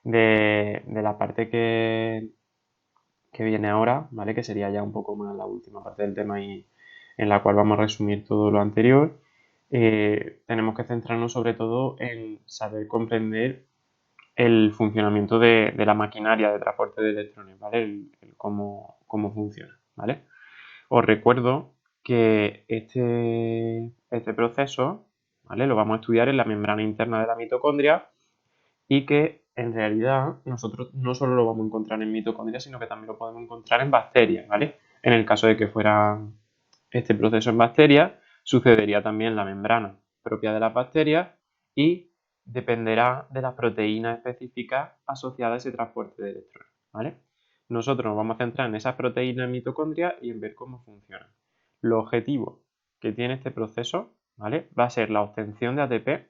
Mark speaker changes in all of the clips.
Speaker 1: de la parte que viene ahora, ¿vale? Que sería ya un poco más la última parte del tema y en la cual vamos a resumir todo lo anterior. Tenemos que centrarnos sobre todo en saber comprender el funcionamiento de la maquinaria de transporte de electrones, ¿vale? El cómo funciona, ¿vale? Os recuerdo que este proceso, ¿vale? Lo vamos a estudiar en la membrana interna de la mitocondria y que en realidad nosotros no solo lo vamos a encontrar en mitocondria, sino que también lo podemos encontrar en bacterias, ¿vale? En el caso de que fuera este proceso en bacterias, sucedería también en la membrana propia de las bacterias y dependerá de las proteínas específicas asociadas a ese transporte de electrones, ¿vale? Nosotros nos vamos a centrar en esas proteínas en mitocondria y en ver cómo funcionan. Los objetivos que tiene este proceso, ¿vale? Va a ser la obtención de ATP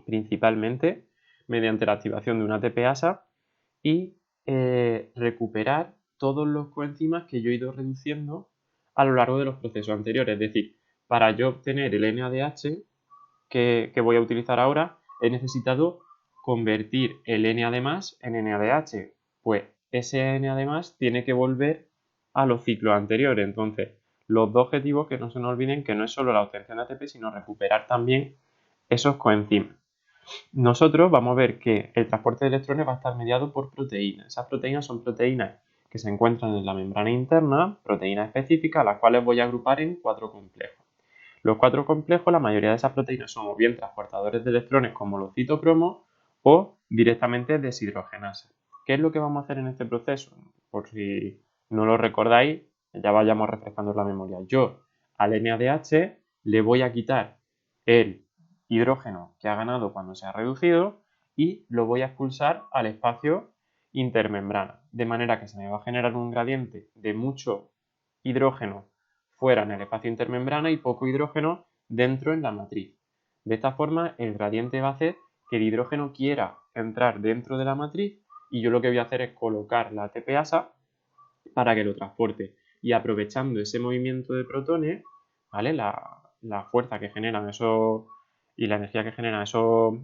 Speaker 1: principalmente mediante la activación de una ATPasa y recuperar todos los coenzimas que yo he ido reduciendo a lo largo de los procesos anteriores. Es decir, para yo obtener el NADH que voy a utilizar ahora, he necesitado convertir el NAD+ en NADH. Pues ese NAD+ tiene que volver a los ciclos anteriores. Entonces, los dos objetivos que no se nos olviden que no es solo la obtención de ATP, sino recuperar también esos coenzimas. Nosotros vamos a ver que el transporte de electrones va a estar mediado por proteínas. Esas proteínas son proteínas que se encuentran en la membrana interna, proteínas específicas, las cuales voy a agrupar en 4 complejos. Los 4 complejos, la mayoría de esas proteínas son o bien transportadores de electrones como los citocromos o directamente deshidrogenasas. ¿Qué es lo que vamos a hacer en este proceso? Por si no lo recordáis, ya vayamos refrescando la memoria. Yo al NADH le voy a quitar el hidrógeno que ha ganado cuando se ha reducido y lo voy a expulsar al espacio intermembrana, de manera que se me va a generar un gradiente de mucho hidrógeno fuera en el espacio intermembrana y poco hidrógeno dentro en la matriz. De esta forma, el gradiente va a hacer que el hidrógeno quiera entrar dentro de la matriz y yo lo que voy a hacer es colocar la ATPasa para que lo transporte. Y aprovechando ese movimiento de protones, ¿vale? La fuerza que generan esos y la energía que generan esos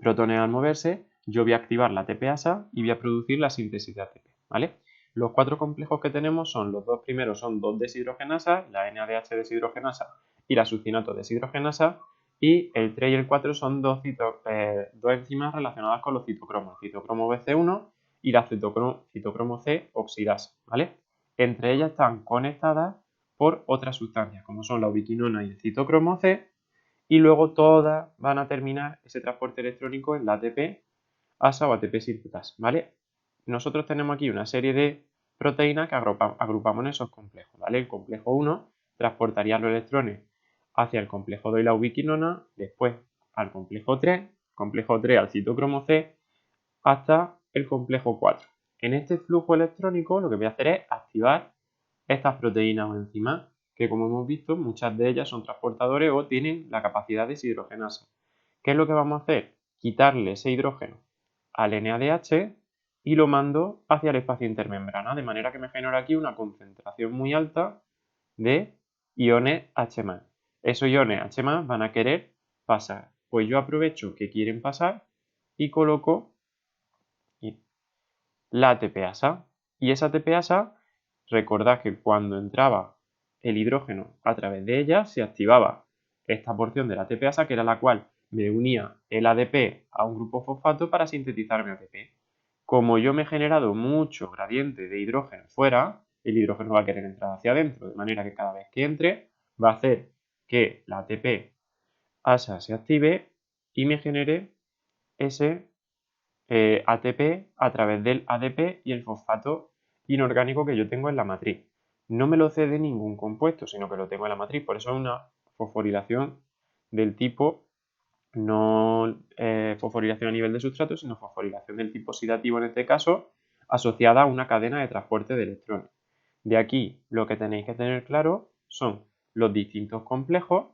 Speaker 1: protones al moverse, yo voy a activar la ATPasa y voy a producir la síntesis de ATP, ¿vale? Los 4 complejos que tenemos son, los dos primeros son dos deshidrogenasas, la NADH deshidrogenasa y la succinato deshidrogenasa, y el 3 y el 4 son dos enzimas relacionadas con los citocromos, el citocromo BC1 y la citocromo C oxidasa, ¿vale? Entre ellas están conectadas por otras sustancias, como son la ubiquinona y el citocromo C, y luego todas van a terminar ese transporte electrónico en la ATP asa o ATP sintetasa, ¿vale? Nosotros tenemos aquí una serie de proteínas que agrupamos en esos complejos, ¿vale? El complejo 1 transportaría los electrones hacia el complejo 2 y la ubiquinona, después al complejo 3 al citocromo C, hasta el complejo 4. En este flujo electrónico lo que voy a hacer es activar estas proteínas o enzimas que, como hemos visto, muchas de ellas son transportadores o tienen la capacidad de deshidrogenasa. ¿Qué es lo que vamos a hacer? Quitarle ese hidrógeno al NADH y lo mando hacia el espacio intermembrana, de manera que me genera aquí una concentración muy alta de iones H+. Esos iones H+ van a querer pasar. Pues yo aprovecho que quieren pasar y coloco la ATPasa. Y esa ATPasa, recordad que cuando entraba el hidrógeno a través de ella, se activaba esta porción de la ATPasa, que era la cual me unía el ADP a un grupo fosfato para sintetizar mi ATP. Como yo me he generado mucho gradiente de hidrógeno fuera, el hidrógeno va a querer entrar hacia adentro, de manera que cada vez que entre va a hacer que la ATP asa se active y me genere ese ATP a través del ADP y el fosfato inorgánico que yo tengo en la matriz. No me lo cede ningún compuesto, sino que lo tengo en la matriz. Por eso es una fosforilación del tipo, no fosforilación a nivel de sustrato, sino fosforilación del tipo oxidativo en este caso, asociada a una cadena de transporte de electrones. De aquí lo que tenéis que tener claro son los distintos complejos,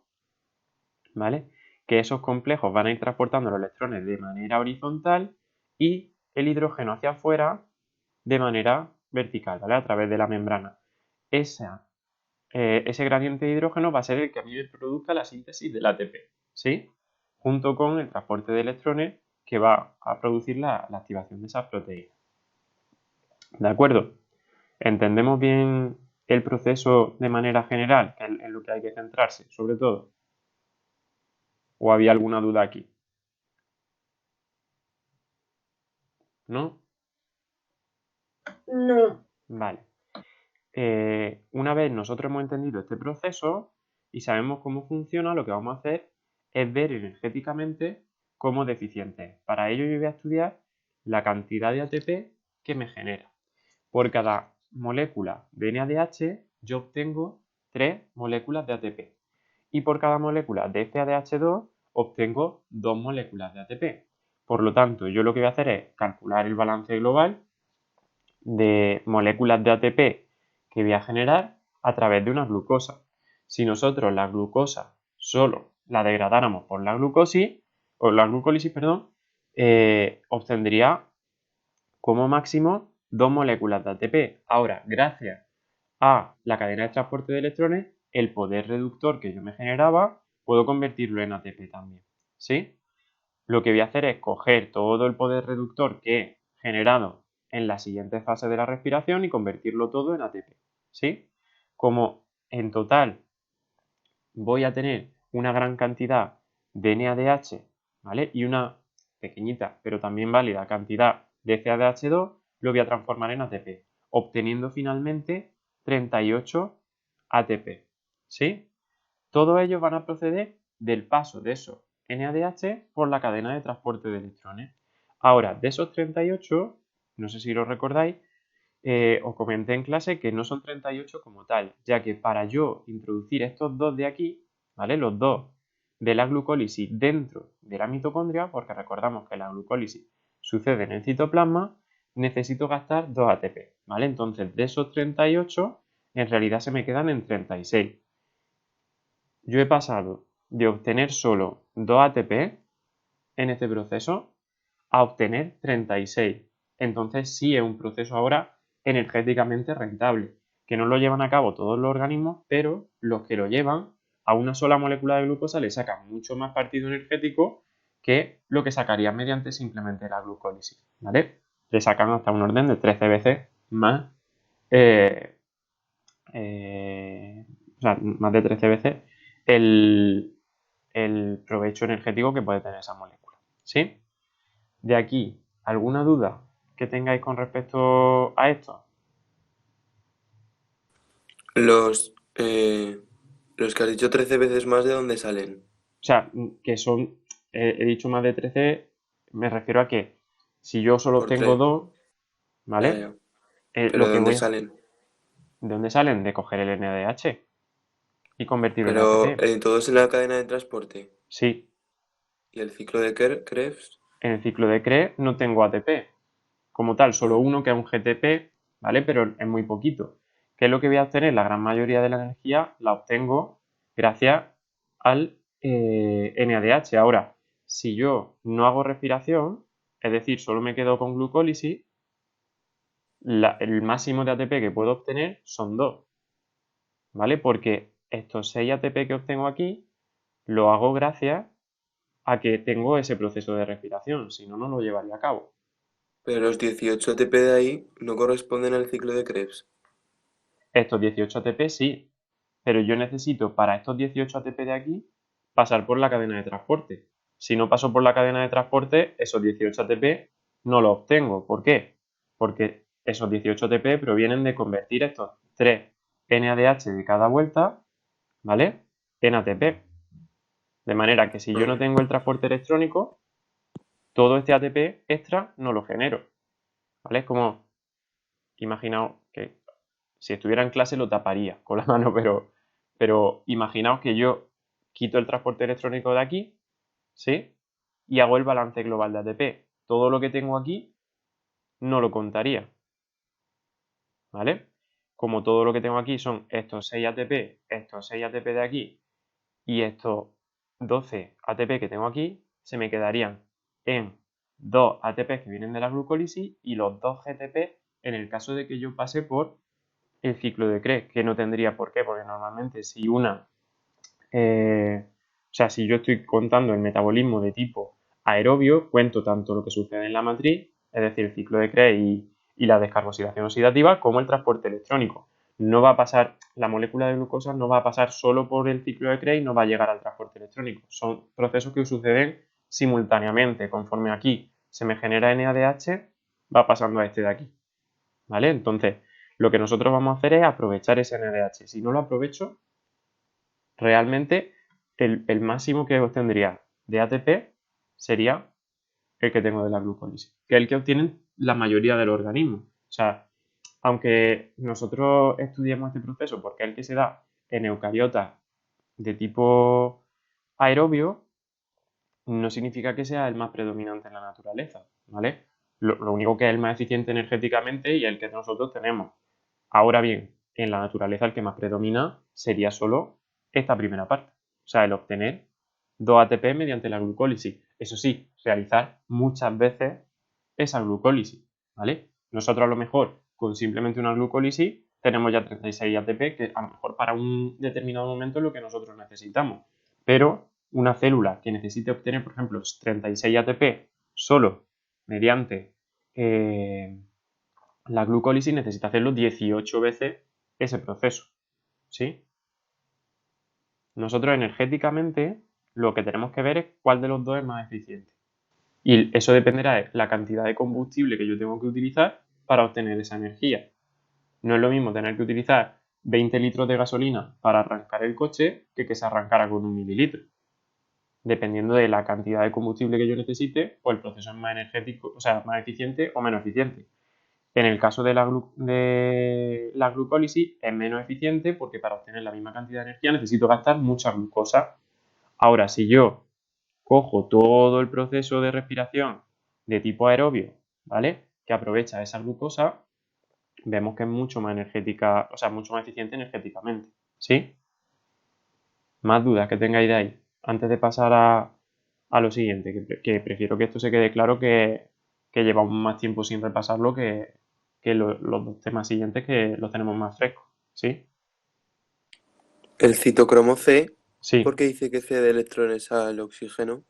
Speaker 1: ¿vale? Que esos complejos van a ir transportando los electrones de manera horizontal y el hidrógeno hacia afuera de manera vertical, ¿vale? A través de la membrana. Ese gradiente de hidrógeno va a ser el que a mí me produzca la síntesis del ATP, ¿sí? Junto con el transporte de electrones que va a producir la activación de esas proteínas. ¿De acuerdo? ¿Entendemos bien el proceso de manera general, que es en lo que hay que centrarse, sobre todo? ¿O había alguna duda aquí? ¿No?
Speaker 2: No.
Speaker 1: Vale. Una vez nosotros hemos entendido este proceso y sabemos cómo funciona, lo que vamos a hacer es ver energéticamente cómo deficiente es. Para ello yo voy a estudiar la cantidad de ATP que me genera. Por cada molécula de NADH yo obtengo 3 moléculas de ATP. Y por cada molécula de FADH2 obtengo 2 moléculas de ATP. Por lo tanto, yo lo que voy a hacer es calcular el balance global de moléculas de ATP que voy a generar a través de una glucosa. Si nosotros la glucosa solo la degradáramos por la glucosis, o la glucólisis, perdón, obtendría como máximo 2 moléculas de ATP. Ahora, gracias a la cadena de transporte de electrones, el poder reductor que yo me generaba, puedo convertirlo en ATP también. ¿Sí? Lo que voy a hacer es coger todo el poder reductor que he generado en la siguiente fase de la respiración y convertirlo todo en ATP. ¿Sí? Como en total voy a tener una gran cantidad de NADH, ¿vale? Y una pequeñita, pero también válida cantidad de FADH2, lo voy a transformar en ATP, obteniendo finalmente 38 ATP, ¿sí? Todos ellos van a proceder del paso de esos NADH por la cadena de transporte de electrones. Ahora, de esos 38, no sé si lo recordáis, os comenté en clase que no son 38 como tal, ya que para yo introducir estos dos de aquí, ¿vale? Los dos de la glucólisis dentro de la mitocondria, porque recordamos que la glucólisis sucede en el citoplasma, necesito gastar 2 ATP, ¿vale? Entonces, de esos 38, en realidad se me quedan en 36. Yo he pasado de obtener solo 2 ATP en este proceso a obtener 36. Entonces sí es un proceso ahora energéticamente rentable, que no lo llevan a cabo todos los organismos, pero los que lo llevan a una sola molécula de glucosa le sacan mucho más partido energético que lo que sacarían mediante simplemente la glucólisis, ¿vale? Le sacan hasta un orden de 13 veces más, eh, o sea, más de 13 veces el, el provecho energético que puede tener esa molécula, ¿sí? De aquí, ¿alguna duda que tengáis con respecto a esto?
Speaker 3: Los que has dicho 13 veces más, ¿de dónde salen?
Speaker 1: O sea, que son, he dicho más de 13, me refiero a que si yo solo
Speaker 3: Por
Speaker 1: tengo
Speaker 3: 3.
Speaker 1: 2,
Speaker 3: Ya,
Speaker 1: ¿vale?
Speaker 3: ya. ¿Pero
Speaker 1: Lo
Speaker 3: de
Speaker 1: que
Speaker 3: dónde
Speaker 1: voy a...
Speaker 3: salen?
Speaker 1: ¿De dónde salen? De coger el NADH y convertirlo en
Speaker 3: Pero
Speaker 1: ATP.
Speaker 3: todos en la cadena de transporte.
Speaker 1: Sí,
Speaker 3: ¿Y el ciclo de Krebs?
Speaker 1: en el ciclo de Krebs no tengo ATP. Como tal, solo
Speaker 3: Ah,
Speaker 1: uno que es un GTP, ¿vale? Pero es muy poquito. ¿Qué es lo que voy a obtener? La gran mayoría de la energía la obtengo gracias al NADH. Ahora, si yo no hago respiración, es decir, solo me quedo con glucólisis, el máximo de ATP que puedo obtener son 2, ¿vale? Porque estos 6 ATP que obtengo aquí lo hago gracias a que tengo ese proceso de respiración, si no, no lo llevaría a cabo.
Speaker 3: pero los 18 ATP de ahí no corresponden al ciclo de Krebs.
Speaker 1: Estos 18 ATP sí, pero yo necesito para estos 18 ATP de aquí pasar por la cadena de transporte. Si no paso por la cadena de transporte, esos 18 ATP no los obtengo. ¿Por qué? Porque esos 18 ATP provienen de convertir estos 3 NADH de cada vuelta, ¿vale? En ATP. De manera que si yo no
Speaker 3: Ah,
Speaker 1: tengo el transporte electrónico, todo este ATP extra no lo genero, ¿vale? Es como, imaginaos que si estuviera en clase lo taparía con la mano, pero imaginaos que yo quito el transporte electrónico de aquí, ¿sí? Y hago el balance global de ATP. Todo lo que tengo aquí no lo contaría, ¿vale? Como todo lo que tengo aquí son estos 6 ATP, estos 6 ATP de aquí y estos 12 ATP que tengo aquí, se me quedarían en 2 ATP que vienen de la glucólisis y los 2 GTP en el caso de que yo pase por el ciclo de Krebs, que no tendría por qué, porque normalmente si yo estoy contando el metabolismo de tipo aerobio cuento tanto lo que sucede en la matriz, es decir, el ciclo de Krebs y la descarboxilación oxidativa, como el transporte electrónico. No va a pasar, la molécula de glucosa no va a pasar solo por el ciclo de Krebs y no va a llegar al transporte electrónico. Son procesos que suceden simultáneamente. Conforme aquí se me genera NADH, va pasando a este de aquí. ¿Vale? Entonces, lo que nosotros vamos a hacer es aprovechar ese NADH. Si no lo aprovecho, realmente el máximo que obtendría de ATP sería el que tengo de la glucólisis, que es el que obtienen la mayoría de los organismos. O sea, aunque nosotros estudiemos este proceso porque es el que se da en eucariotas de tipo aerobio, no significa que sea el más predominante en la naturaleza, ¿vale? Lo único que es el más eficiente energéticamente y el que nosotros tenemos. Ahora bien, en la naturaleza el que más predomina sería solo esta primera parte, o sea, el obtener 2 ATP mediante la glucólisis. Eso sí, realizar muchas veces esa glucólisis, ¿vale? Nosotros a lo mejor con simplemente una glucólisis tenemos ya 36 ATP, que a lo mejor para un determinado momento es lo que nosotros necesitamos. Pero una célula que necesite obtener, por ejemplo, 36 ATP solo mediante la glucólisis necesita hacerlo 18 veces ese proceso, ¿sí? Nosotros energéticamente lo que tenemos que ver es cuál de los dos es más eficiente. Y eso dependerá de la cantidad de combustible que yo tengo que utilizar para obtener esa energía. No es lo mismo tener que utilizar 20 litros de gasolina para arrancar el coche que se arrancara con 1 mililitro. Dependiendo de la cantidad de combustible que yo necesite, pues el proceso es más energético, o sea, más eficiente o menos eficiente. En el caso de la glucólisis es menos eficiente porque para obtener la misma cantidad de energía necesito gastar mucha glucosa. Ahora, si yo cojo todo el proceso de respiración de tipo aerobio, ¿vale? Que aprovecha esa glucosa, vemos que es mucho más energética, o sea, mucho más eficiente energéticamente, ¿sí? Más dudas que tengáis de ahí, antes de pasar a lo siguiente, que prefiero que esto se quede claro que llevamos más tiempo sin repasarlo que los dos temas siguientes que los tenemos más frescos, ¿sí?
Speaker 3: El citocromo C, ¿por
Speaker 1: Sí,
Speaker 3: qué dice que cede electrones al oxígeno?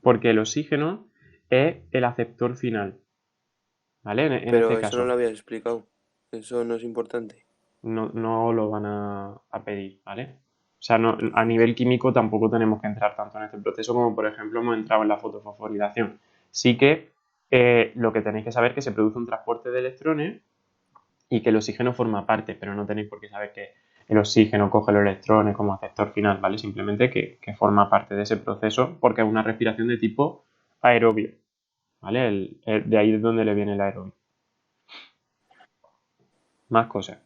Speaker 1: porque el oxígeno es el aceptor final, ¿vale? En este
Speaker 3: Pero eso no lo
Speaker 1: caso,
Speaker 3: habías explicado. Eso no es importante.
Speaker 1: no lo van a pedir, ¿vale? O sea, a nivel químico tampoco tenemos que entrar tanto en este proceso como, por ejemplo, hemos entrado en la fotofosforilación. Sí que lo que tenéis que saber es que se produce un transporte de electrones y que el oxígeno forma parte, pero no tenéis por qué saber que el oxígeno coge los electrones como aceptor final, ¿vale? Simplemente que forma parte de ese proceso porque es una respiración de tipo aerobio, ¿vale? De ahí es donde le viene el aerobio. Más cosas.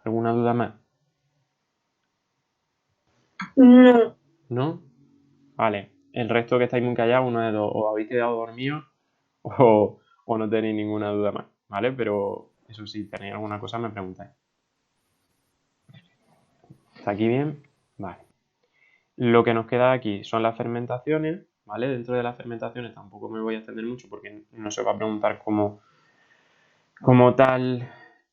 Speaker 1: ¿Alguna duda más?
Speaker 2: No,
Speaker 1: ¿No? Vale. El resto que estáis muy callados, uno de dos, o habéis quedado dormidos o no tenéis ninguna duda más, ¿vale? Pero eso sí, tenéis alguna cosa me preguntáis. ¿Está aquí bien? Vale. Lo que nos queda aquí son las fermentaciones, ¿vale? Dentro de las fermentaciones tampoco me voy a extender mucho porque no se va a preguntar como tal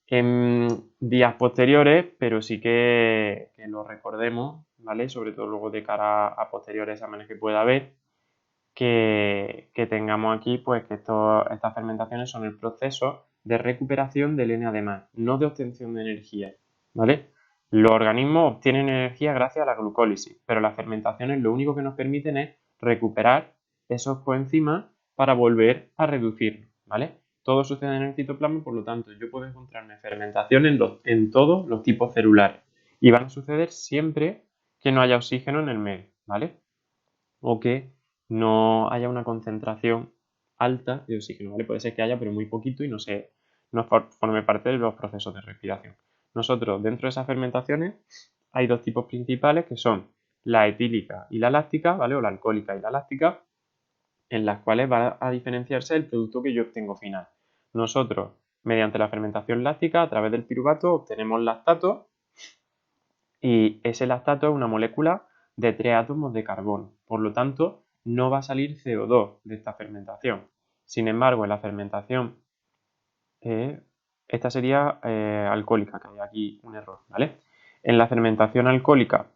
Speaker 1: en días posteriores, pero sí que lo recordemos, ¿vale? Sobre todo luego de cara a posteriores exámenes que pueda haber, que tengamos aquí, pues que estas fermentaciones son el proceso de recuperación del NAD+, no de obtención de energía, ¿vale? Los organismos obtienen energía gracias a la glucólisis, pero las fermentaciones lo único que nos permiten es recuperar esos coenzimas para volver a reducirlo, ¿vale? Todo sucede en el citoplasma, por lo tanto, yo puedo encontrarme fermentación en todos los tipos celulares y van a suceder siempre que no haya oxígeno en el medio, ¿vale? O que no haya una concentración alta de oxígeno, ¿vale? Puede ser que haya, pero muy poquito y no forme parte de los procesos de respiración. Nosotros, dentro de esas fermentaciones, hay dos tipos principales que son la etílica y la láctica, ¿vale? O la alcohólica y la láctica, en las cuales va a diferenciarse el producto que yo obtengo final. Nosotros, mediante la fermentación láctica, a través del piruvato, obtenemos lactato y ese lactato es una molécula de 3 átomos de carbono. Por lo tanto, no va a salir CO2 de esta fermentación. Sin embargo, en la fermentación, esta sería alcohólica, que hay aquí un error, ¿vale? En la fermentación alcohólica,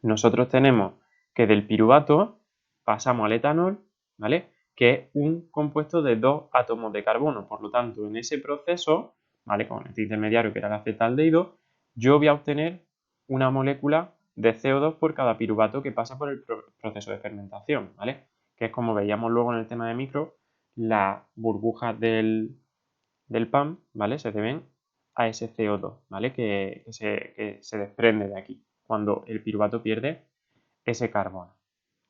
Speaker 1: nosotros tenemos que del piruvato pasamos al etanol, ¿vale? Que es un compuesto de 2 átomos de carbono. Por lo tanto, en ese proceso, ¿vale? Con este intermediario que era el acetaldehído, yo voy a obtener una molécula de CO2 por cada piruvato que pasa por el proceso de fermentación, ¿vale? Que es como veíamos luego en el tema de micro, las burbujas del pan, ¿vale? Se deben a ese CO2, ¿vale? Que se desprende de aquí, cuando el piruvato pierde ese carbono.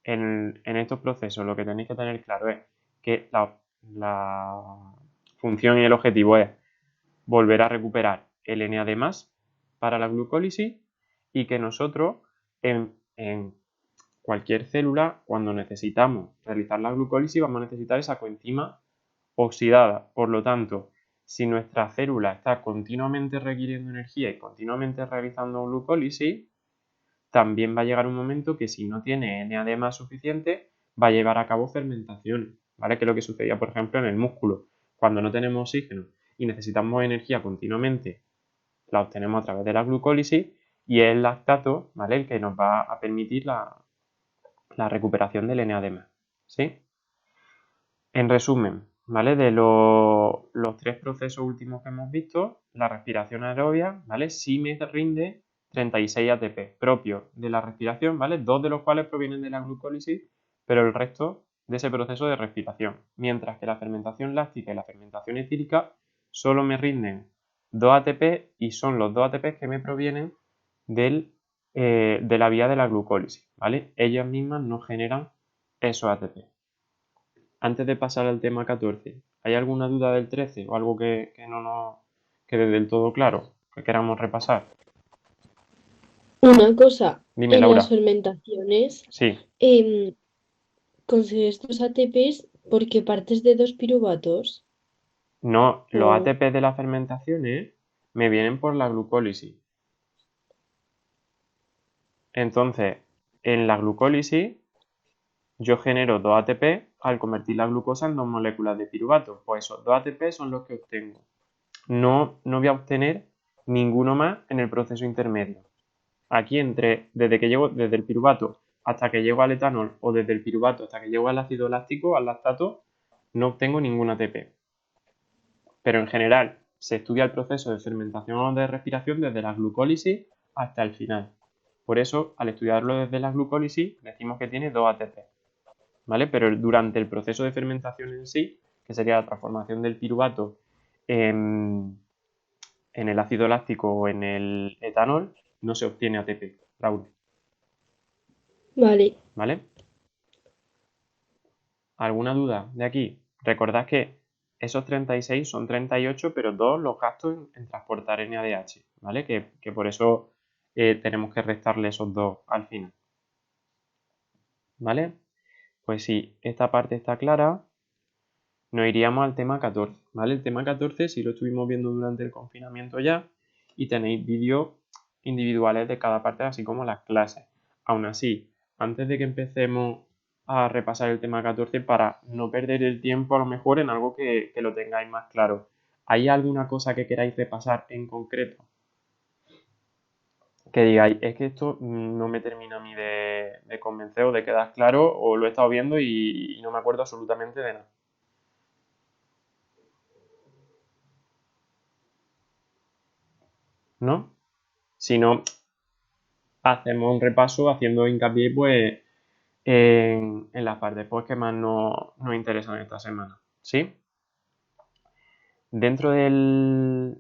Speaker 1: En estos procesos lo que tenéis que tener claro es que la función y el objetivo es volver a recuperar el NAD+, para la glucólisis, y que nosotros en cualquier célula, cuando necesitamos realizar la glucólisis, vamos a necesitar esa coenzima oxidada. Por lo tanto, si nuestra célula está continuamente requiriendo energía y continuamente realizando glucólisis, también va a llegar un momento que si no tiene NAD+ suficiente, va a llevar a cabo fermentación, ¿vale? Que es lo que sucedía, por ejemplo, en el músculo. Cuando no tenemos oxígeno y necesitamos energía continuamente, la obtenemos a través de la glucólisis, y es el lactato, ¿vale? El que nos va a permitir la recuperación del NAD+, ¿sí? En resumen, ¿vale? De los 3 procesos últimos que hemos visto, la respiración aerobia, ¿vale? Sí me rinde 36 ATP propios de la respiración, ¿vale? 2 de los cuales provienen de la glucólisis, pero el resto de ese proceso de respiración. Mientras que la fermentación láctica y la fermentación etílica solo me rinden 2 ATP, y son los 2 ATP que me provienen de la vía de la glucólisis, ¿vale? Ellas mismas no generan esos ATP. Antes de pasar al tema 14, ¿hay alguna duda del 13 o algo que no nos quede del todo claro, que queramos repasar?
Speaker 2: Una cosa,
Speaker 1: Dime,
Speaker 2: en las
Speaker 1: Laura.
Speaker 2: fermentaciones
Speaker 1: Sí,
Speaker 2: em, consigues tus ATPs porque partes de dos piruvatos.
Speaker 1: no, los
Speaker 2: O,
Speaker 1: ATP de las fermentaciones me vienen por la glucólisis. Entonces, en la glucólisis yo genero 2 ATP al convertir la glucosa en 2 moléculas de piruvato. Pues esos 2 ATP son los que obtengo. No voy a obtener ninguno más en el proceso intermedio. Aquí desde el piruvato hasta que llego al etanol, o desde el piruvato hasta que llego al ácido láctico, al lactato, no obtengo ningún ATP. Pero en general se estudia el proceso de fermentación o de respiración desde la glucólisis hasta el final. Por eso, al estudiarlo desde la glucólisis, decimos que tiene 2 ATP, ¿vale? Pero durante el proceso de fermentación en sí, que sería la transformación del piruvato en el ácido láctico o en el etanol, no se obtiene ATP, Raúl,
Speaker 2: vale,
Speaker 1: ¿vale? ¿Alguna duda de aquí? Recordad que esos 36 son 38, pero 2 los gastos en transportar NADH, ¿vale? Que por eso tenemos que restarle esos 2 al final, ¿vale? Pues si esta parte está clara, nos iríamos al tema 14, ¿vale? El tema 14 sí lo estuvimos viendo durante el confinamiento ya, y tenéis vídeos individuales de cada parte, así como las clases. Aún así, antes de que empecemos a repasar el tema 14, para no perder el tiempo a lo mejor en algo que lo tengáis más claro, ¿hay alguna cosa que queráis repasar en concreto? Que digáis, es que esto no me termina a mí de convencer o de quedar claro, o lo he estado viendo y no me acuerdo absolutamente de nada, ¿no? Si no, hacemos un repaso haciendo hincapié pues en las partes pues, que más nos interesan esta semana, ¿sí? Dentro del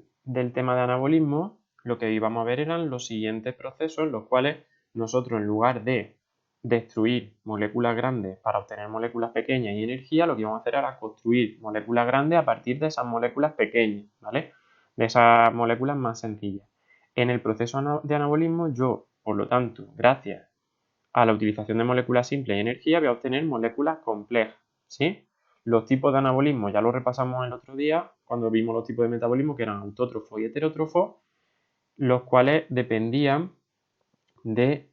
Speaker 1: tema de anabolismo, lo que íbamos a ver eran los siguientes procesos en los cuales nosotros, en lugar de destruir moléculas grandes para obtener moléculas pequeñas y energía, lo que íbamos a hacer era construir moléculas grandes a partir de esas moléculas pequeñas, ¿vale? De esas moléculas más sencillas. En el proceso de anabolismo, yo, por lo tanto, gracias a la utilización de moléculas simples y energía, voy a obtener moléculas complejas, ¿sí? Los tipos de anabolismo ya lo repasamos el otro día cuando vimos los tipos de metabolismo, que eran autótrofos y heterótrofos, los cuales dependían de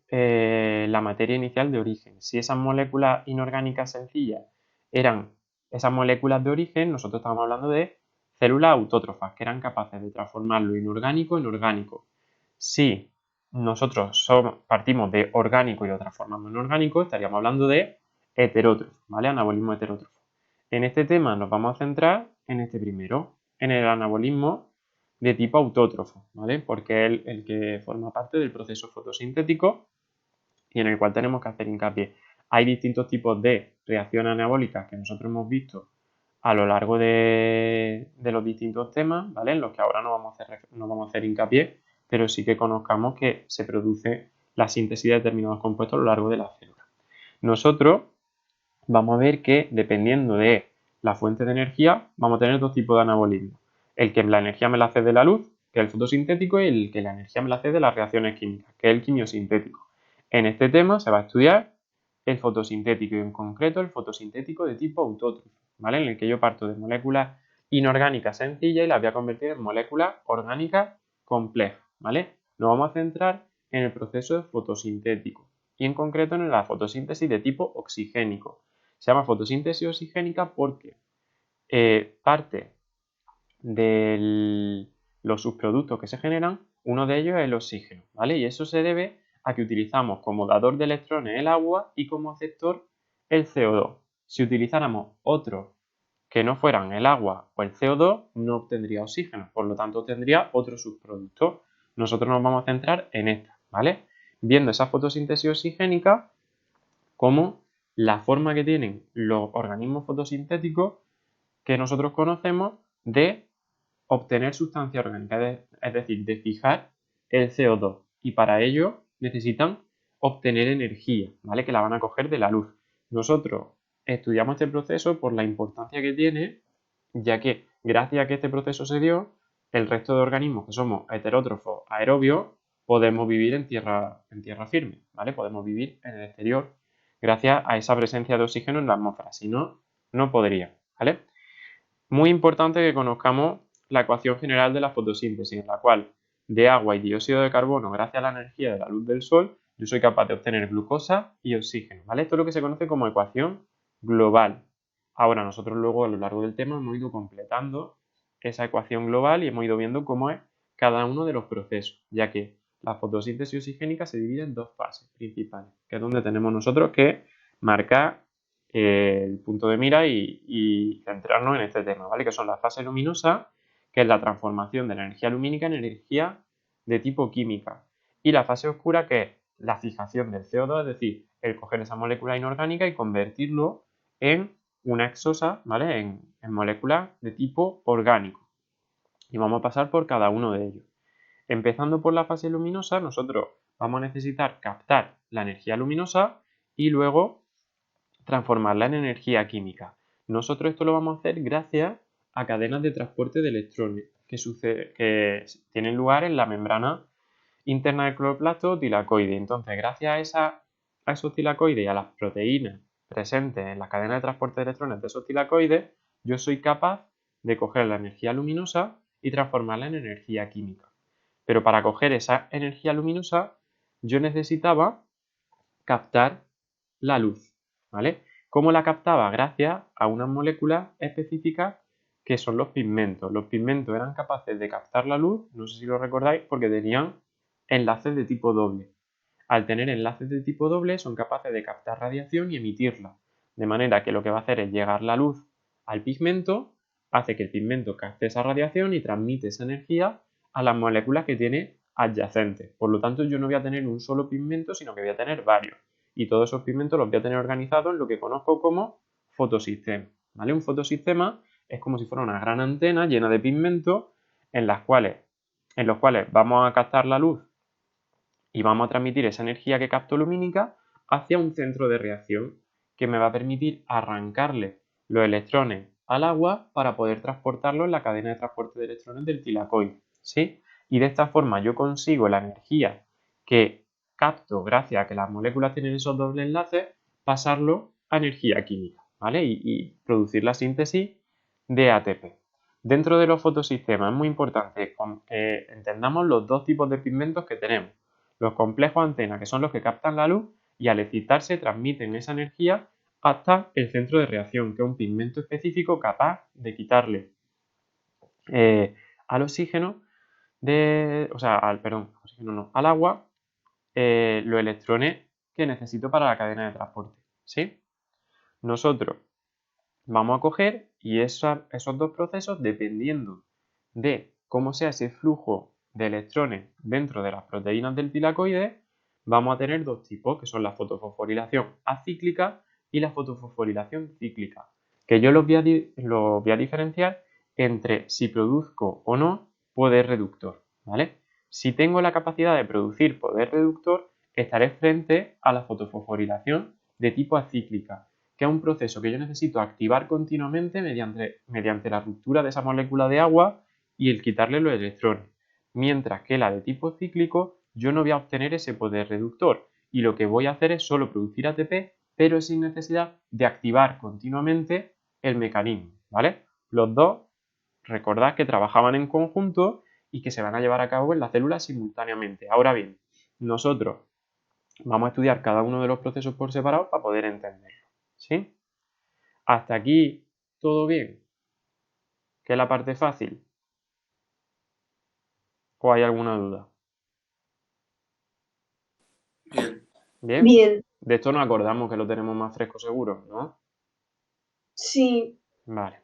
Speaker 1: la materia inicial de origen. Si esas moléculas inorgánicas sencillas eran esas moléculas de origen, nosotros estamos hablando de células autótrofas, que eran capaces de transformar lo inorgánico en orgánico. Si nosotros partimos de orgánico y lo transformamos en orgánico, estaríamos hablando de heterótrofo, ¿vale? Anabolismo heterótrofo. En este tema nos vamos a centrar en este primero, en el anabolismo de tipo autótrofo, ¿vale? Porque es el que forma parte del proceso fotosintético y en el cual tenemos que hacer hincapié. Hay distintos tipos de reacciones anabólicas que nosotros hemos visto a lo largo de los distintos temas, ¿vale? En los que ahora no vamos a hacer hincapié, pero sí que conozcamos que se produce la síntesis de determinados compuestos a lo largo de la célula. Nosotros vamos a ver que dependiendo de la fuente de energía, vamos a tener dos tipos de anabolismo. El que la energía me la cede la luz, que es el fotosintético, y el que la energía me la cede las reacciones químicas, que es el quimiosintético. En este tema se va a estudiar el fotosintético y en concreto el fotosintético de tipo autótrofo, ¿vale? En el que yo parto de moléculas inorgánicas sencillas y las voy a convertir en moléculas orgánicas complejas, ¿vale? Nos vamos a centrar en el proceso fotosintético y en concreto en la fotosíntesis de tipo oxigénico. Se llama fotosíntesis oxigénica porque parte de los subproductos que se generan, uno de ellos es el oxígeno, ¿vale? Y eso se debe a que utilizamos como dador de electrones el agua y como aceptor el CO2. Si utilizáramos otro que no fueran el agua o el CO2, no obtendría oxígeno, por lo tanto obtendría otro subproducto. Nosotros nos vamos a centrar en esta, ¿vale? Viendo esa fotosíntesis oxigénica como la forma que tienen los organismos fotosintéticos que nosotros conocemos de obtener sustancia orgánica, es decir, de fijar el CO2. Y para ello necesitan obtener energía, ¿vale? Que la van a coger de la luz. Nosotros estudiamos este proceso por la importancia que tiene, ya que gracias a que este proceso se dio, el resto de organismos que somos heterótrofos aerobios podemos vivir en tierra firme, ¿vale? Podemos vivir en el exterior gracias a esa presencia de oxígeno en la atmósfera. Si no, no podría, ¿vale? Muy importante que conozcamos la ecuación general de la fotosíntesis, en la cual de agua y dióxido de carbono, gracias a la energía de la luz del sol, yo soy capaz de obtener glucosa y oxígeno, ¿vale? Esto es lo que se conoce como ecuación global. Ahora, nosotros luego a lo largo del tema hemos ido completando esa ecuación global y hemos ido viendo cómo es cada uno de los procesos, ya que la fotosíntesis oxigénica se divide en dos fases principales, que es donde tenemos nosotros que marcar el punto de mira y centrarnos en este tema, ¿vale? Que son la fase luminosa, que es la transformación de la energía lumínica en energía de tipo química, y la fase oscura, que es la fijación del CO2, es decir, el coger esa molécula inorgánica y convertirlo en una exosa, ¿vale? En moléculas de tipo orgánico. Y vamos a pasar por cada uno de ellos. Empezando por la fase luminosa, nosotros vamos a necesitar captar la energía luminosa y luego transformarla en energía química. Nosotros esto lo vamos a hacer gracias a cadenas de transporte de electrones que tienen lugar en la membrana interna del cloroplasto tilacoide. Entonces, gracias a esos tilacoides y a las proteínas presentes en la cadena de transporte de electrones de esos tilacoides, yo soy capaz de coger la energía luminosa y transformarla en energía química. Pero para coger esa energía luminosa, yo necesitaba captar la luz, ¿vale? ¿Cómo la captaba? Gracias a unas moléculas específicas que son los pigmentos. Los pigmentos eran capaces de captar la luz, no sé si lo recordáis, porque tenían enlaces de tipo doble. Al tener enlaces de tipo doble son capaces de captar radiación y emitirla, de manera que lo que va a hacer es llegar la luz al pigmento, hace que el pigmento capte esa radiación y transmite esa energía a las moléculas que tiene adyacentes. Por lo tanto, yo no voy a tener un solo pigmento, sino que voy a tener varios. Y todos esos pigmentos los voy a tener organizados en lo que conozco como fotosistema, ¿vale? Un fotosistema es como si fuera una gran antena llena de pigmentos en los cuales vamos a captar la luz y vamos a transmitir esa energía que capto lumínica hacia un centro de reacción que me va a permitir arrancarle los electrones al agua para poder transportarlo en la cadena de transporte de electrones del tilacoide, ¿sí? Y de esta forma yo consigo la energía que capto gracias a que las moléculas tienen esos dobles enlaces, pasarlo a energía química, ¿vale? Y producir la síntesis de ATP. Dentro de los fotosistemas es muy importante que entendamos los dos tipos de pigmentos que tenemos. Los complejos antena, que son los que captan la luz y al excitarse transmiten esa energía hasta el centro de reacción, que es un pigmento específico capaz de quitarle al oxígeno, al agua los electrones que necesito para la cadena de transporte, ¿sí? Nosotros vamos a coger y esos dos procesos, dependiendo de cómo sea ese flujo de electrones dentro de las proteínas del tilacoide, vamos a tener dos tipos, que son la fotofosforilación acíclica y la fotofosforilación cíclica, que yo los voy a diferenciar entre si produzco o no poder reductor, ¿vale? Si tengo la capacidad de producir poder reductor, estaré frente a la fotofosforilación de tipo acíclica, que es un proceso que yo necesito activar continuamente mediante la ruptura de esa molécula de agua y el quitarle los electrones. Mientras que la de tipo cíclico, yo no voy a obtener ese poder reductor y lo que voy a hacer es solo producir ATP, pero sin necesidad de activar continuamente el mecanismo, ¿vale? Los dos, recordad que trabajaban en conjunto y que se van a llevar a cabo en la célula simultáneamente. Ahora bien, nosotros vamos a estudiar cada uno de los procesos por separado para poder entenderlo, ¿sí? Hasta aquí, ¿todo bien? ¿Qué es la parte fácil? ¿O hay alguna duda?
Speaker 3: Bien.
Speaker 1: ¿Bien?
Speaker 4: Bien,
Speaker 1: De esto nos acordamos que lo tenemos más fresco seguro, ¿no?
Speaker 4: sí,
Speaker 1: Vale.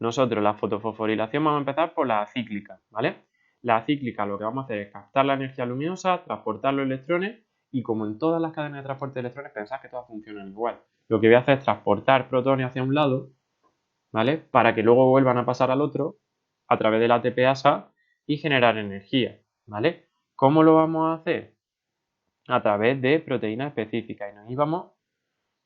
Speaker 1: Nosotros la fotofosforilación vamos a empezar por la acíclica, ¿vale? La acíclica lo que vamos a hacer es captar la energía luminosa, transportar los electrones y como en todas las cadenas de transporte de electrones pensad que todas funcionan igual. Lo que voy a hacer es transportar protones hacia un lado, ¿vale? Para que luego vuelvan a pasar al otro a través de la ATPasa y generar energía, ¿vale? ¿Cómo lo vamos a hacer? A través de proteínas específicas. Y nos íbamos, no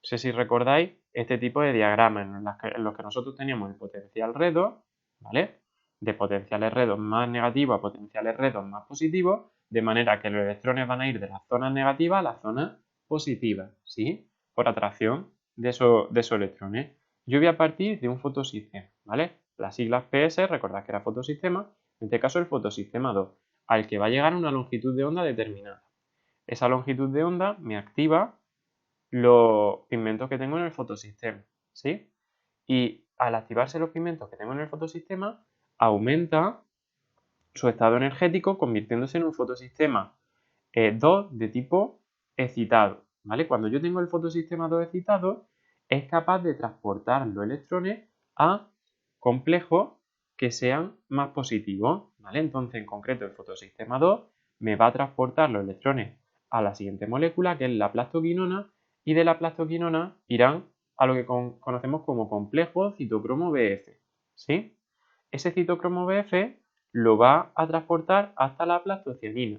Speaker 1: sé si recordáis, este tipo de diagramas en los que nosotros teníamos el potencial redox, ¿vale? De potenciales redox más negativos a potenciales redox más positivos, de manera que los electrones van a ir de las zonas negativas a las zonas positivas, ¿sí? Por atracción de esos electrones. Yo voy a partir de un fotosistema, ¿vale? Las siglas PS, recordad que era fotosistema, en este caso el fotosistema 2, al que va a llegar una longitud de onda determinada. Esa longitud de onda me activa los pigmentos que tengo en el fotosistema, ¿sí? Y al activarse los pigmentos que tengo en el fotosistema, aumenta su estado energético convirtiéndose en un fotosistema 2 de tipo excitado, ¿vale? Cuando yo tengo el fotosistema 2 excitado, es capaz de transportar los electrones a complejos que sean más positivos, ¿vale? Entonces, en concreto, el fotosistema 2 me va a transportar los electrones a la siguiente molécula, que es la plastoquinona, y de la plastoquinona irán a lo que conocemos como complejo citocromo BF, ¿sí? Ese citocromo BF lo va a transportar hasta la plastocianina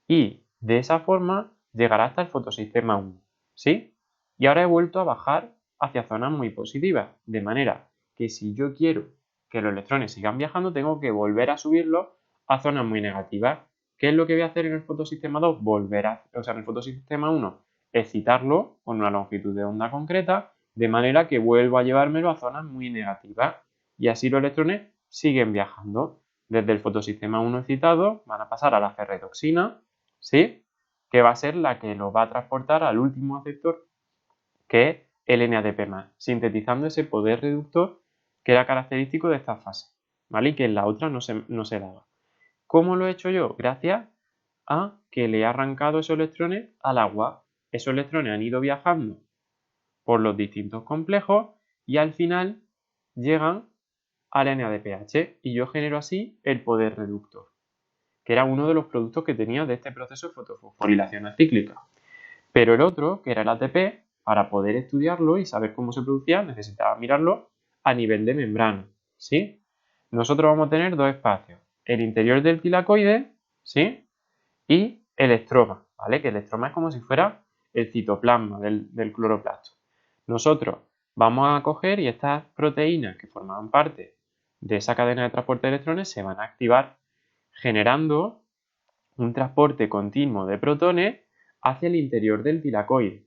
Speaker 1: y de esa forma llegará hasta el fotosistema 1, ¿sí? Y ahora he vuelto a bajar hacia zonas muy positivas, de manera que si yo quiero que los electrones sigan viajando, tengo que volver a subirlos a zonas muy negativas. ¿Qué es lo que voy a hacer en el fotosistema 2? En el fotosistema 1, excitarlo con una longitud de onda concreta, de manera que vuelvo a llevármelo a zonas muy negativas. Y así los electrones siguen viajando. Desde el fotosistema 1 excitado van a pasar a la ferretoxina, ¿sí? Que va a ser la que lo va a transportar al último aceptor, que es el NADP+, sintetizando ese poder reductor que era característico de esta fase, ¿vale? Y que en la otra no se daba. ¿Cómo lo he hecho yo? Gracias a que le he arrancado esos electrones al agua. Esos electrones han ido viajando por los distintos complejos y al final llegan al NADPH y yo genero así el poder reductor, que era uno de los productos que tenía de este proceso de fotofosforilación acíclica. Pero el otro, que era el ATP, para poder estudiarlo y saber cómo se producía, necesitaba mirarlo a nivel de membrana, ¿sí? Nosotros vamos a tener dos espacios, el interior del tilacoide, ¿sí? Y el estroma, ¿vale? Que el estroma es como si fuera el citoplasma del cloroplasto. Nosotros vamos a coger y estas proteínas que formaban parte de esa cadena de transporte de electrones se van a activar generando un transporte continuo de protones hacia el interior del tilacoide.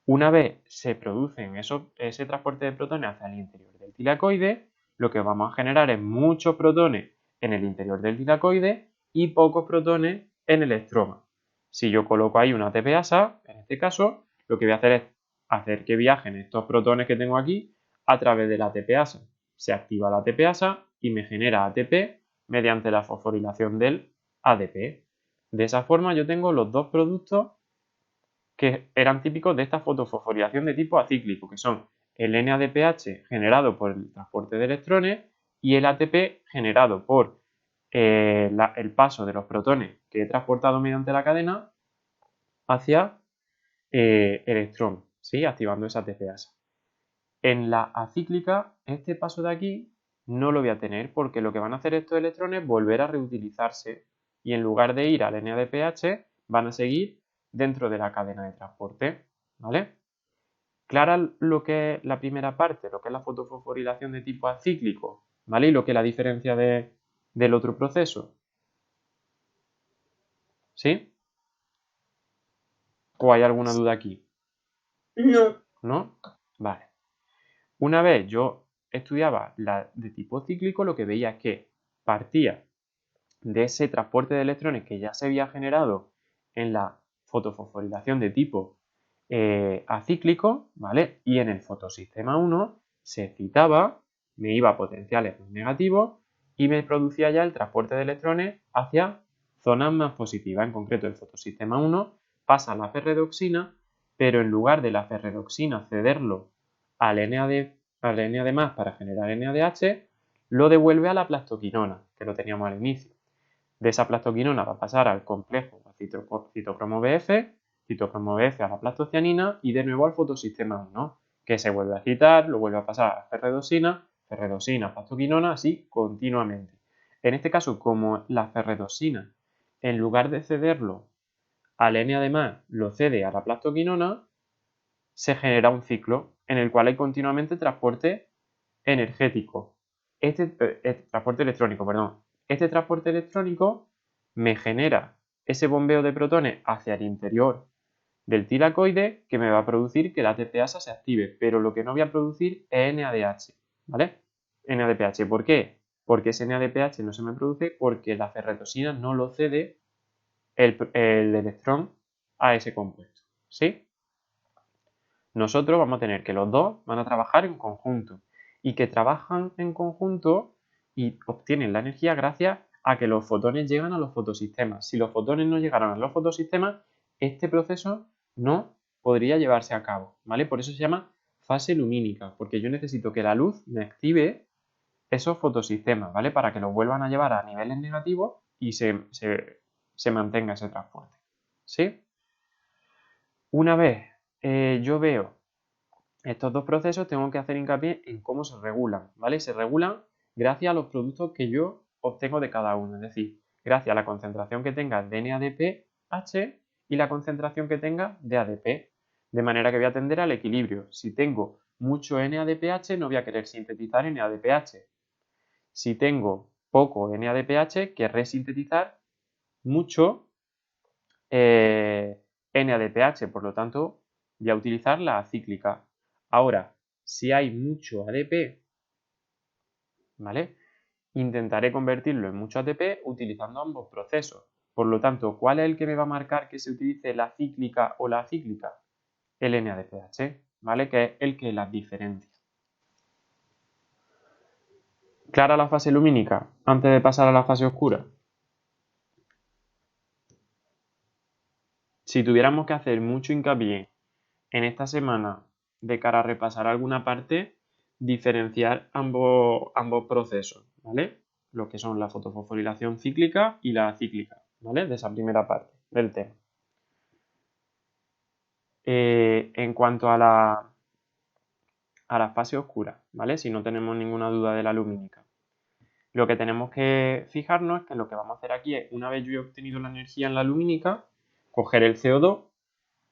Speaker 1: Una vez se producen ese transporte de protones hacia el interior del tilacoide, lo que vamos a generar es muchos protones en el interior del tilacoide y pocos protones en el estroma. Si yo coloco ahí una ATPasa, en este caso, lo que voy a hacer es hacer que viajen estos protones que tengo aquí a través de la ATPasa. Se activa la ATPasa y me genera ATP mediante la fosforilación del ADP. De esa forma yo tengo los dos productos que eran típicos de esta fotofosforilación de tipo acíclico, que son el NADPH generado por el transporte de electrones y el ATP generado por el paso de los protones que he transportado mediante la cadena hacia electrón, ¿sí? Activando esa ATPasa. En la acíclica, este paso de aquí no lo voy a tener porque lo que van a hacer estos electrones es volver a reutilizarse y en lugar de ir al NADPH van a seguir dentro de la cadena de transporte, ¿vale? Clara lo que es la primera parte, lo que es la fotofosforilación de tipo acíclico, ¿vale? Y lo que es la diferencia del otro proceso, ¿sí? ¿O hay alguna duda aquí?
Speaker 4: No.
Speaker 1: ¿No? Vale. Una vez yo estudiaba la de tipo cíclico, lo que veía es que partía de ese transporte de electrones que ya se había generado en la fotofosforilación de tipo acíclico, ¿vale? Y en el fotosistema 1 se excitaba, me iba a potenciales más negativos y me producía ya el transporte de electrones hacia zonas más positivas. En concreto, el fotosistema 1 pasa a la ferredoxina, pero en lugar de la ferredoxina cederlo al NAD+ para generar NADH, lo devuelve a la plastoquinona, que lo teníamos al inicio. De esa plastoquinona va a pasar al complejo citocromo BF, citocromo BF a la plastocianina y de nuevo al fotosistema 1, que se vuelve a citar, lo vuelve a pasar a ferredoxina, ferredoxina, plastoquinona, así continuamente. En este caso, como la ferredoxina, en lugar de cederlo al NAD+, lo cede a la plastoquinona, se genera un ciclo en el cual hay continuamente transporte energético. Transporte electrónico, perdón. Este transporte electrónico me genera ese bombeo de protones hacia el interior del tilacoide que me va a producir que la ATPasa se active, pero lo que no voy a producir es NADH, ¿vale? NADPH, ¿por qué? Porque ese NADPH no se me produce porque la ferretosina no lo cede el electrón a ese compuesto, ¿sí? Nosotros vamos a tener que los dos van a trabajar en conjunto y que trabajan en conjunto y obtienen la energía gracias a que los fotones llegan a los fotosistemas. Si los fotones no llegaran a los fotosistemas, este proceso no podría llevarse a cabo, ¿vale? Por eso se llama fase lumínica, porque yo necesito que la luz me active esos fotosistemas, ¿vale? Para que los vuelvan a llevar a niveles negativos y se mantenga ese transporte, ¿sí? Una vez yo veo estos dos procesos, tengo que hacer hincapié en cómo se regulan, ¿vale? Se regulan gracias a los productos que yo obtengo de cada uno, es decir, gracias a la concentración que tenga de NADPH y la concentración que tenga de ADP, de manera que voy a tender al equilibrio. Si tengo mucho NADPH, no voy a querer sintetizar NADPH. Si tengo poco NADPH, querré sintetizar mucho NADPH, por lo tanto, voy a utilizar la acíclica. Ahora, si hay mucho ADP, ¿vale? Intentaré convertirlo en mucho ATP utilizando ambos procesos. Por lo tanto, ¿cuál es el que me va a marcar que se utilice la cíclica o la acíclica? El NADPH, ¿vale? Que es el que las diferencia. ¿Clara la fase lumínica antes de pasar a la fase oscura? Si tuviéramos que hacer mucho hincapié en esta semana de cara a repasar alguna parte, diferenciar ambos procesos, ¿vale? Lo que son la fotofosforilación cíclica y la acíclica, ¿vale? De esa primera parte del tema. En cuanto a la fase oscura, ¿vale? Si no tenemos ninguna duda de la lumínica. Lo que tenemos que fijarnos es que lo que vamos a hacer aquí es, una vez yo he obtenido la energía en la lumínica, coger el CO2